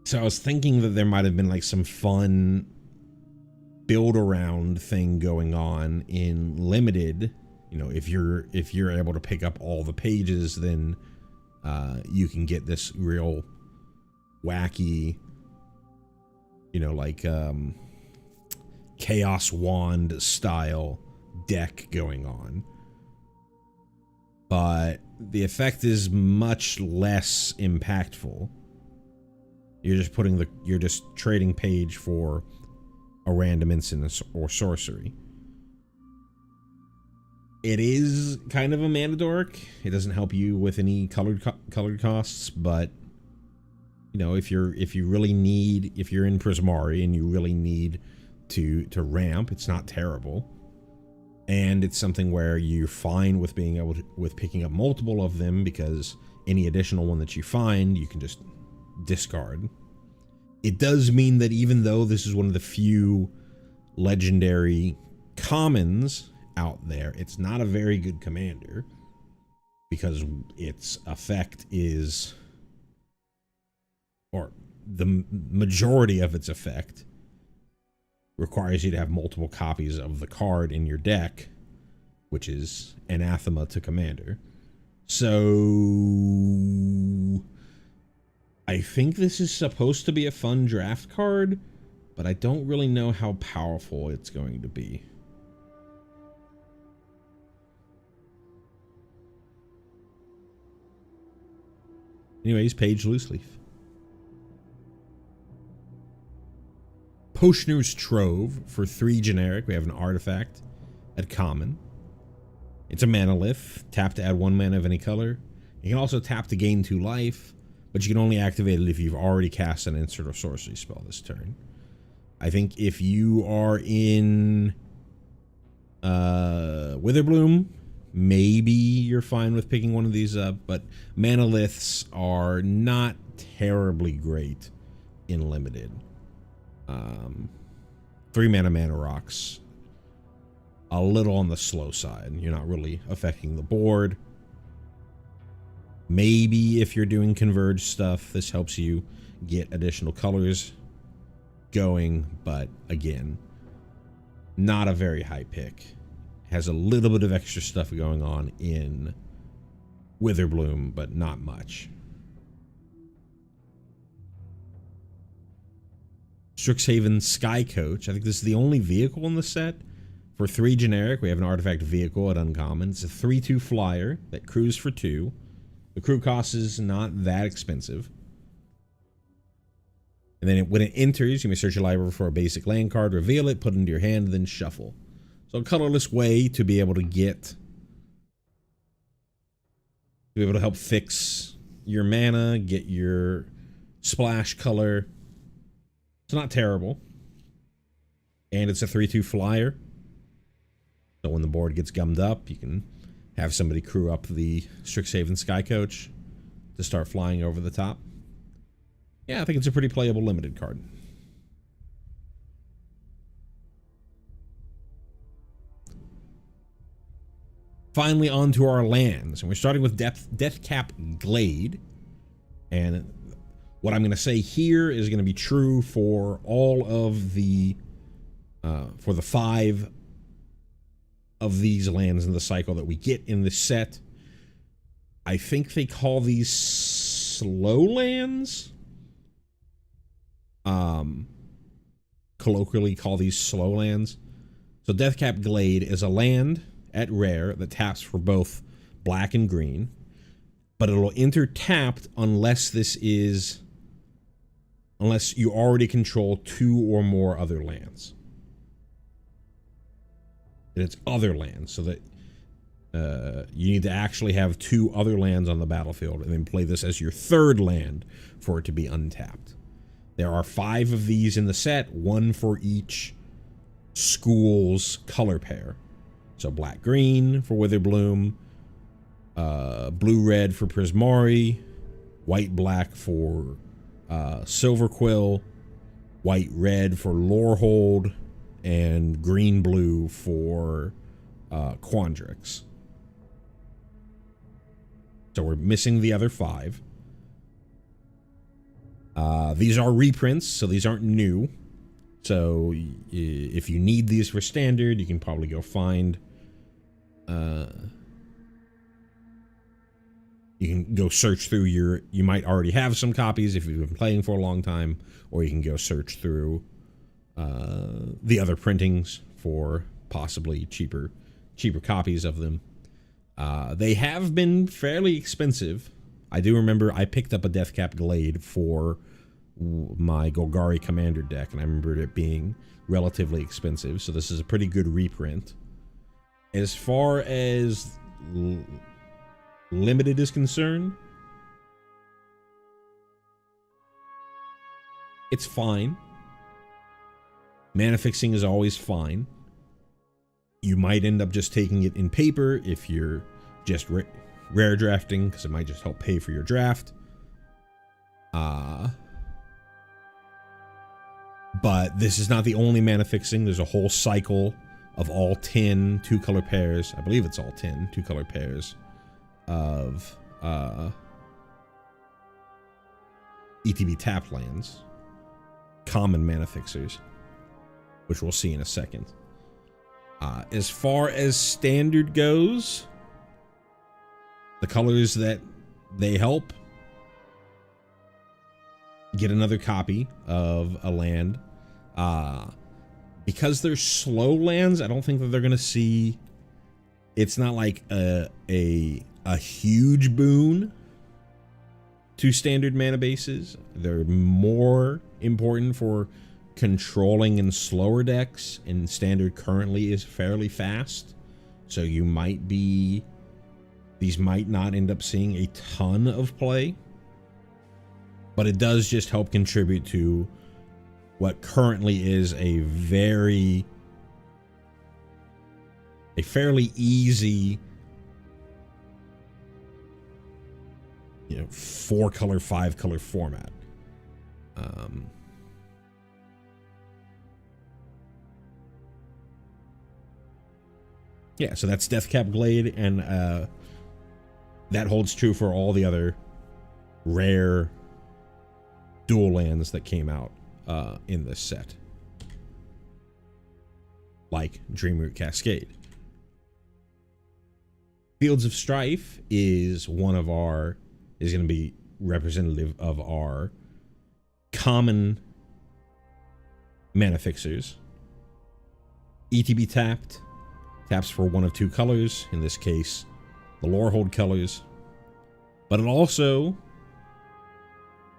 A: So I was thinking that there might have been like some fun build around thing going on in limited. You know, if you're able to pick up all the pages, then you can get this real wacky, you know, like Chaos Wand style deck going on. But the effect is much less impactful. You're just trading Page for a random instant or sorcery. It is kind of a mana dork. It doesn't help you with any colored costs, but you know, if you're in Prismari and you really need to ramp, it's not terrible. And it's something where you're fine with being able to, with picking up multiple of them, because any additional one that you find, you can just discard. It does mean that even though this is one of the few legendary commons out there, it's not a very good commander, because its effect is, or the majority of its effect requires you to have multiple copies of the card in your deck, which is anathema to commander. So I think this is supposed to be a fun draft card, but I don't really know how powerful it's going to be. Anyways, Page Loose Leaf. Potioner's Trove for 3 generic. We have an artifact at common. It's a manalith. Tap to add 1 mana of any color. You can also tap to gain 2 life, but you can only activate it if you've already cast an instant or sorcery spell this turn. I think if you are in Witherbloom, maybe you're fine with picking one of these up, but manaliths are not terribly great in limited. 3 mana rocks, a little on the slow side. You're not really affecting the board. Maybe if you're doing converge stuff, this helps you get additional colors going, but again, not a very high pick. Has a little bit of extra stuff going on in Witherbloom, but not much. Strixhaven Sky Coach. I think this is the only vehicle in the set. For 3 generic, we have an artifact vehicle at uncommon. It's a 3/2 flyer that crews for 2. The crew cost is not that expensive. And then when it enters, you may search your library for a basic land card, reveal it, put it into your hand, and then shuffle. So a colorless way to be able to help fix your mana, get your splash color. It's not terrible. And it's a 3/2 flyer. So when the board gets gummed up, you can have somebody crew up the Strixhaven Sky Coach to start flying over the top. Yeah, I think it's a pretty playable limited card. Finally, on to our lands. And we're starting with Deathcap Glade. And what I'm going to say here is going to be true for all of the, for the 5 of these lands in the cycle that we get in this set. I think they call these slow lands. Colloquially call these slow lands. So Deathcap Glade is a land at rare that taps for both black and green, but it'll enter tapped unless you already control 2 or more other lands. And it's other lands, so that you need to actually have 2 other lands on the battlefield and then play this as your 3rd land for it to be untapped. There are 5 of these in the set, 1 for each school's color pair. So black-green for Witherbloom, blue-red for Prismari, white-black for Silverquill, white-red for Lorehold, and green-blue for Quandrix. So we're missing the other 5. These are reprints, so these aren't new. So if you need these for standard, you can probably go find... you can go search through your... You might already have some copies if you've been playing for a long time, or you can go search through the other printings for possibly cheaper copies of them. They have been fairly expensive. I do remember I picked up a Deathcap Glade for my Golgari Commander deck, and I remembered it being relatively expensive, so this is a pretty good reprint. As far as limited is concerned, it's fine. Mana fixing is always fine. You might end up just taking it in paper if you're just rare drafting, because it might just help pay for your draft. But this is not the only mana fixing. There's a whole cycle of all 10 2-color pairs. I believe it's all 10 2-color pairs of ETB tap lands, common mana fixers, which we'll see in a second. As far as standard goes, the colors that they help: get another copy of a land. Because they're slow lands, I don't think that they're going to see... It's not like a huge boon to standard mana bases. They're more important for controlling in slower decks, and standard currently is fairly fast. So you might be... These might not end up seeing a ton of play, but it does just help contribute to what currently is a fairly easy, 4-color, 5-color format. Yeah, so that's Deathcap Glade, and that holds true for all the other rare dual lands that came out in this set, like Dreamroot Cascade. Fields of Strife is going to be representative of our common mana fixers. ETB taps for 1 of 2 colors, in this case the Lorehold colors, but it also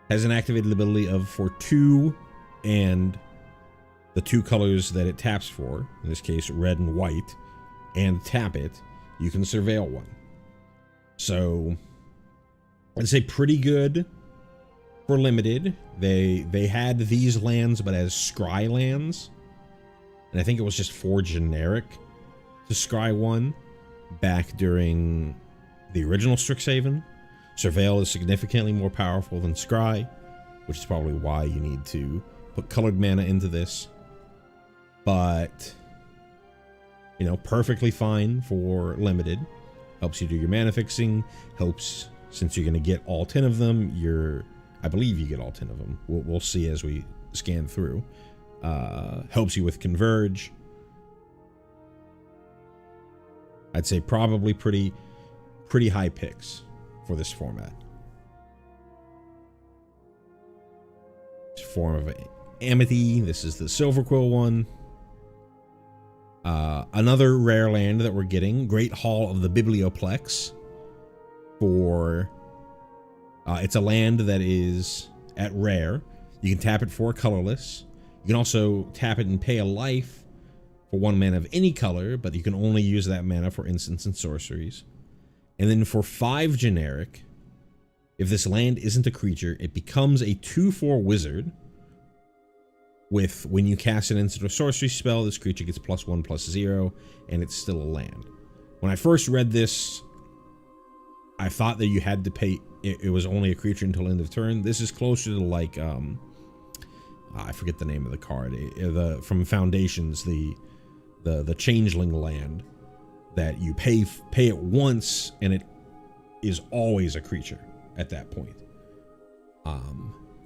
A: has an activated ability of for 2 and the 2 colors that it taps for, in this case red and white, and tap it, you can surveil 1. So I'd say pretty good for limited. They had these lands but as scry lands, and I think it was just 4 generic to scry 1 back during the original Strixhaven. Surveil is significantly more powerful than scry, which is probably why you need to put colored mana into this. But, perfectly fine for limited. Helps you do your mana fixing. Helps, since you're going to get all 10 of them, I believe you get all 10 of them. We'll see as we scan through. Helps you with Converge. I'd say probably pretty high picks for this format. Form of Amity. This is the Silverquill one. Another rare land that we're getting, Great Hall of the Biblioplex. It's a land that is at rare. You can tap it for colorless. You can also tap it and pay a life for 1 mana of any color, but you can only use that mana for instants and sorceries. And then for 5 generic, if this land isn't a creature, it becomes a 2/4 wizard with when you cast an instant or sorcery spell, this creature gets +1/+0, and it's still a land. When I first read this, I thought that you had to pay, it was only a creature until end of turn. This is closer to like, I forget the name of the card, from Foundations, the Changeling land, that you pay it once, and it is always a creature at that point.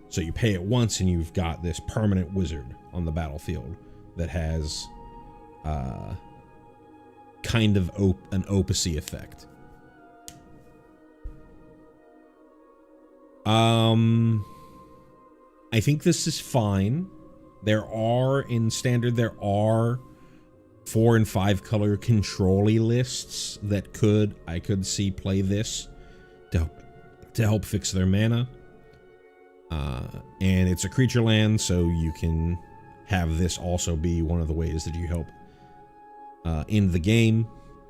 A: So you pay it once, and you've got this permanent wizard on the battlefield that has kind of an opacity effect. I think this is fine. In Standard, there are 4 and 5 color control-y lists that I could see play this to help fix their mana. And it's a creature land, so you can have this also be one of the ways that you help end the game.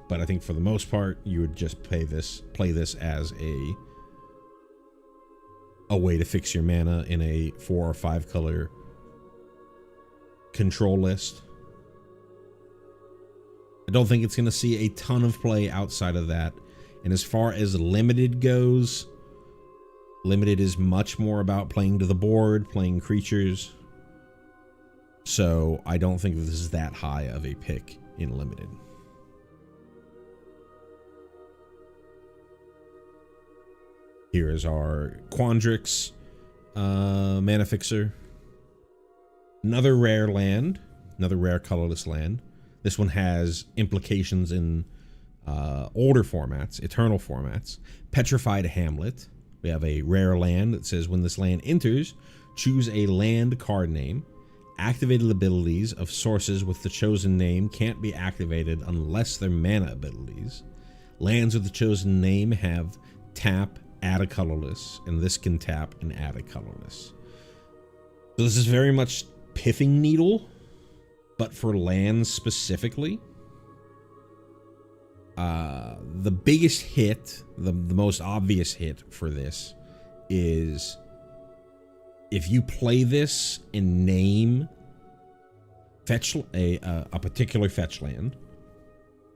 A: But I think for the most part, you would just play this as a way to fix your mana in a 4 or 5 color control list. I don't think it's going to see a ton of play outside of that. And as far as limited goes, limited is much more about playing to the board, playing creatures. So I don't think this is that high of a pick in limited. Here is our Quandrix mana fixer. Another rare land, another rare colorless land. This one has implications in older formats, eternal formats. Petrified Hamlet. We have a rare land that says when this land enters, choose a land card name. Activated abilities of sources with the chosen name can't be activated unless they're mana abilities. Lands with the chosen name have tap, add a colorless, and this can tap and add a colorless. So this is very much Pithing Needle, but for lands specifically. The biggest hit, the most obvious hit for this is if you play this and name fetch a particular fetch land.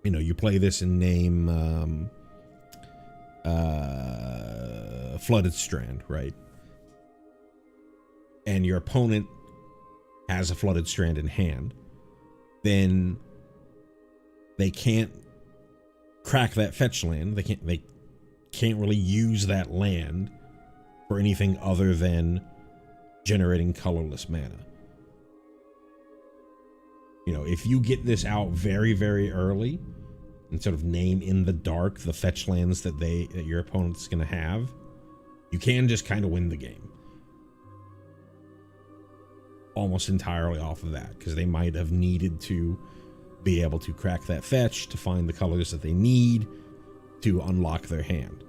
A: You know, you play this and name Flooded Strand, right? And your opponent has a Flooded Strand in hand, then they can't crack that fetch land. They can't really use that land for anything other than generating colorless mana. You know, if you get this out very, very early and sort of name in the dark the fetch lands that your opponent's going to have, you can just kind of win the game almost entirely off of that, because they might have needed to be able to crack that fetch to find the colors that they need to unlock their hand.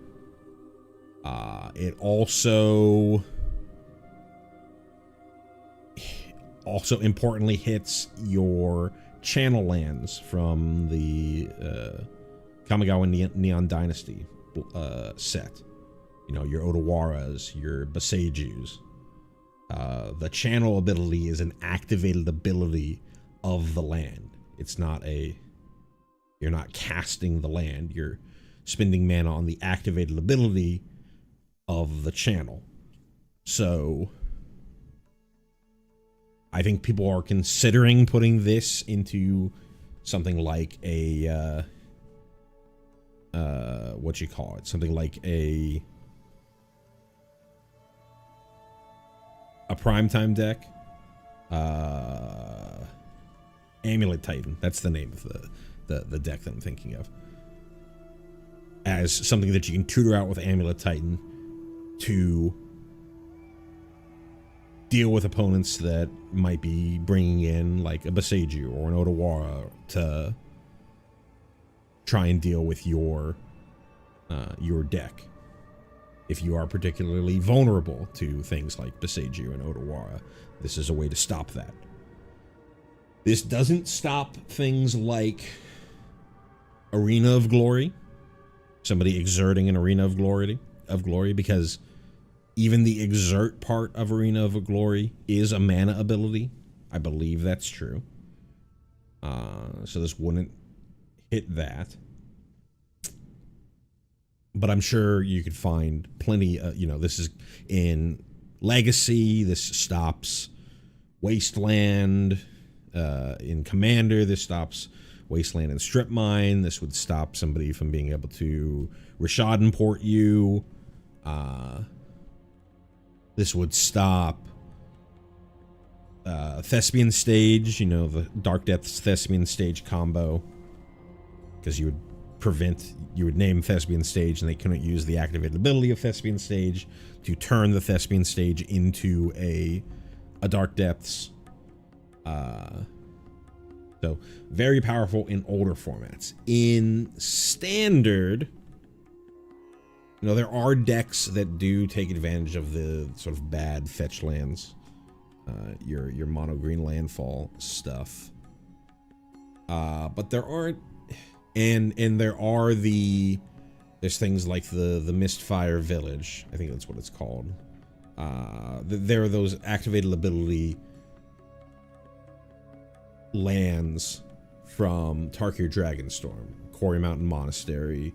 A: It also importantly hits your channel lands from the Kamigawa Neon Dynasty set. You know, your Otawaras, your Basejus. The channel ability is an activated ability of the land. It's not you're not casting the land, you're spending mana on the activated ability of the channel. So I think people are considering putting this into something like a what you call it? Something like a primetime deck. Amulet Titan. That's the name of the deck that I'm thinking of. As something that you can tutor out with Amulet Titan to deal with opponents that might be bringing in like a Baseju or an Otawara to try and deal with your deck. If you are particularly vulnerable to things like Baseju and Otawara, this is a way to stop that. This doesn't stop things like Arena of Glory, somebody exerting an Arena of Glory, because even the exert part of Arena of Glory is a mana ability. I believe that's true. So this wouldn't hit that. But I'm sure you could find plenty, you know, this is in Legacy, this stops Wasteland. In Commander, this stops Wasteland and Strip Mine. This would stop somebody from being able to Rashad import you. This would stop Thespian Stage, you know, the Dark Depths Thespian Stage combo. Because you would name Thespian Stage and they couldn't use the activated ability of Thespian Stage to turn the Thespian Stage into a Dark Depths. So very powerful in older formats. In Standard, you know, there are decks that do take advantage of the sort of bad fetch lands, your mono green landfall stuff. But there aren't, and there's things like the Mistfire Village. I think that's what it's called. There are those activated ability lands from Tarkir Dragonstorm, Quarry Mountain Monastery,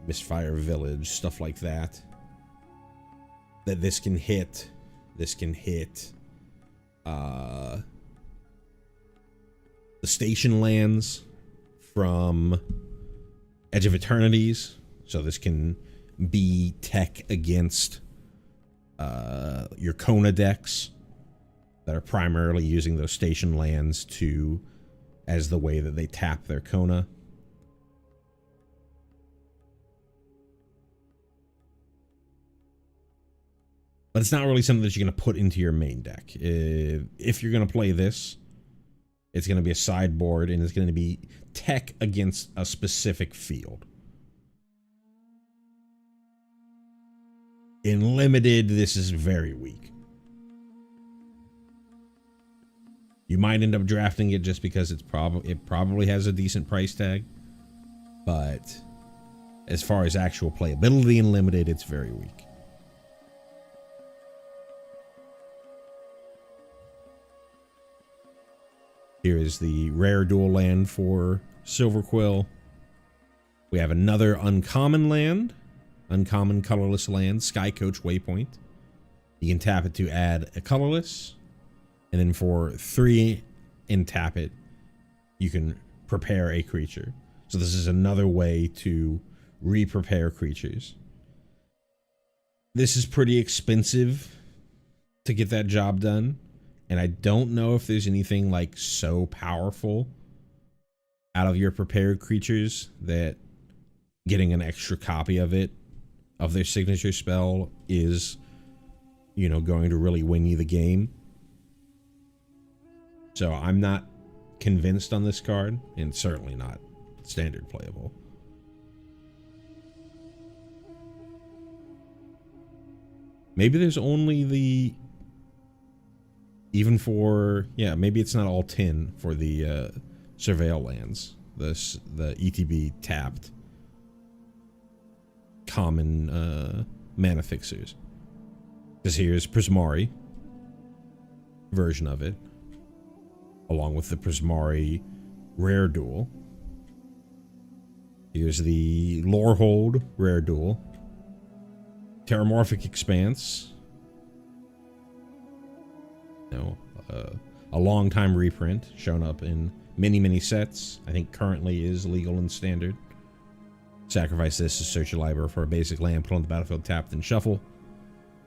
A: Mistfire Village, stuff like that. That this can hit. This can hit the station lands from Edge of Eternities. So this can be tech against your Kona decks that are primarily using those station lands as the way that they tap their Kona. But it's not really something that you're going to put into your main deck. If you're going to play this, it's going to be a sideboard and it's going to be tech against a specific field. In Limited, this is very weak. You might end up drafting it just because it probably has a decent price tag. But as far as actual playability in Limited, it's very weak. Here is the rare dual land for Silver Quill. We have another uncommon land. Uncommon colorless land, Sky Coach Waypoint. You can tap it to add a colorless. And then for 3 and tap it, you can prepare a creature. So this is another way to re-prepare creatures. This is pretty expensive to get that job done. And I don't know if there's anything like so powerful out of your prepared creatures that getting an extra copy of it, of their signature spell, is, you know, going to really win you the game. So I'm not convinced on this card, and certainly not standard playable. Maybe there's only the, even for, yeah, maybe it's not all 10 for the Surveil lands, the ETB tapped common mana fixers. Because here's Prismari version of it, along with the Prismari rare duel. Here's the Lorehold rare duel. Terramorphic Expanse. You know, a long time reprint, shown up in many sets. I think currently is legal and standard. Sacrifice this to search your library for a basic land, put on the battlefield, tapped, and shuffle.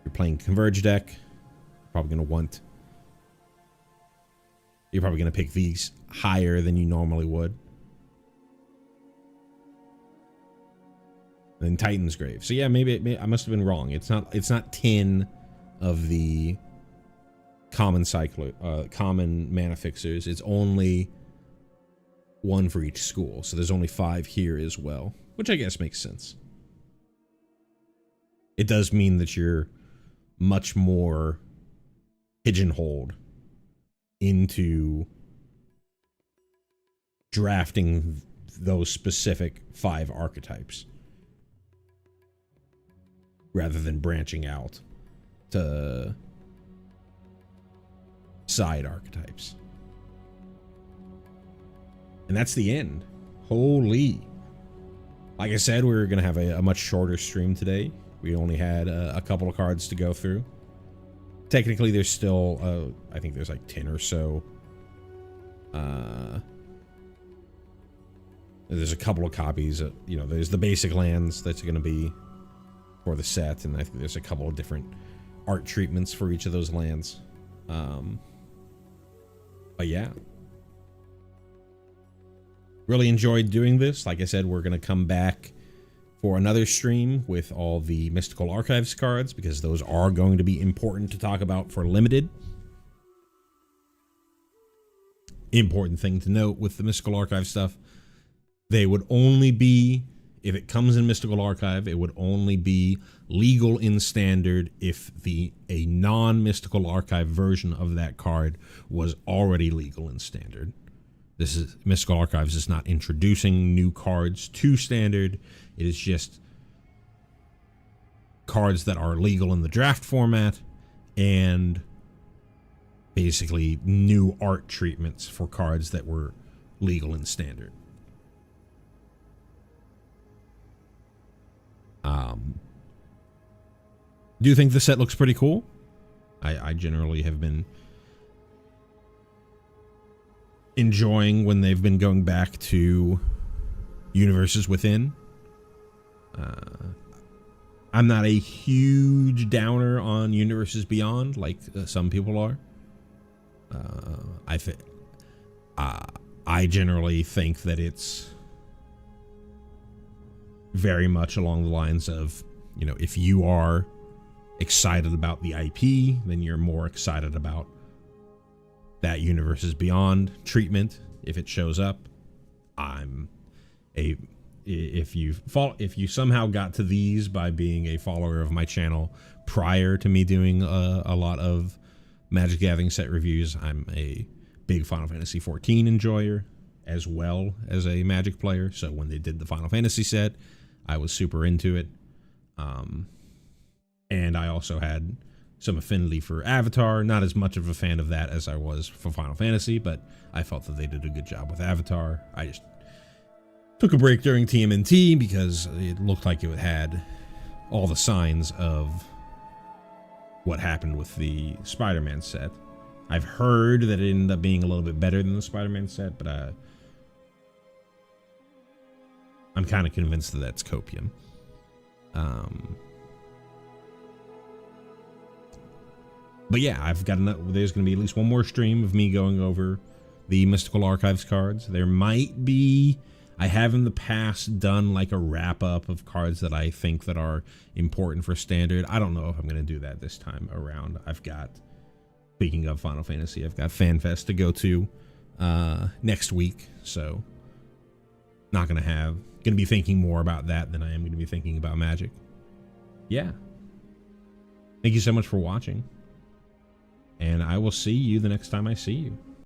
A: You're playing Converge deck. Probably going to You're probably going to pick these higher than you normally would. And then Titan's Grave. So yeah, maybe I must have been wrong. It's not 10 of the common common mana fixers. It's only 1 for each school. So there's only 5 here as well, which I guess makes sense. It does mean that you're much more pigeonholed into drafting those specific 5 archetypes rather than branching out to side archetypes. And that's the end. Holy. Like I said, we were going to have a much shorter stream today. We only had a couple of cards to go through. Technically, there's still, I think there's like 10 or so. There's a couple of copies. You know, there's the basic lands that's going to be for the set, and I think there's a couple of different art treatments for each of those lands. But yeah. Really enjoyed doing this. Like I said, we're going to come back for another stream with all the Mystical Archives cards, because those are going to be important to talk about for Limited. Important thing to note with the Mystical Archive stuff, they would only be, if it comes in Mystical Archive, it would only be legal in Standard if a non-Mystical Archive version of that card was already legal in Standard. This is Mystical Archives is not introducing new cards to Standard. It is just cards that are legal in the draft format and basically new art treatments for cards that were legal in Standard. Do you think the set looks pretty cool? I generally have been enjoying when they've been going back to Universes Within. I'm not a huge downer on Universes Beyond like some people are. I generally think that it's very much along the lines of, you know, if you are excited about the IP, then you're more excited about that Universes Beyond treatment if it shows up. If you somehow got to these by being a follower of my channel prior to me doing a lot of Magic the Gathering set reviews, I'm a big Final Fantasy XIV enjoyer as well as a Magic player. So when they did the Final Fantasy set, I was super into it. And I also had some affinity for Avatar. Not as much of a fan of that as I was for Final Fantasy, but I felt that they did a good job with Avatar. I just took a break during TMNT because it looked like it had all the signs of what happened with the Spider-Man set. I've heard that it ended up being a little bit better than the Spider-Man set, but I'm kind of convinced that that's copium. But yeah, there's going to be at least one more stream of me going over the Mystical Archives cards. There might be, I have in the past done like a wrap up of cards that I think that are important for Standard. I don't know if I'm going to do that this time around. Speaking of Final Fantasy, I've got FanFest to go to next week, so not going to be thinking more about that than I am going to be thinking about Magic. Yeah. Thank you so much for watching. And I will see you the next time I see you.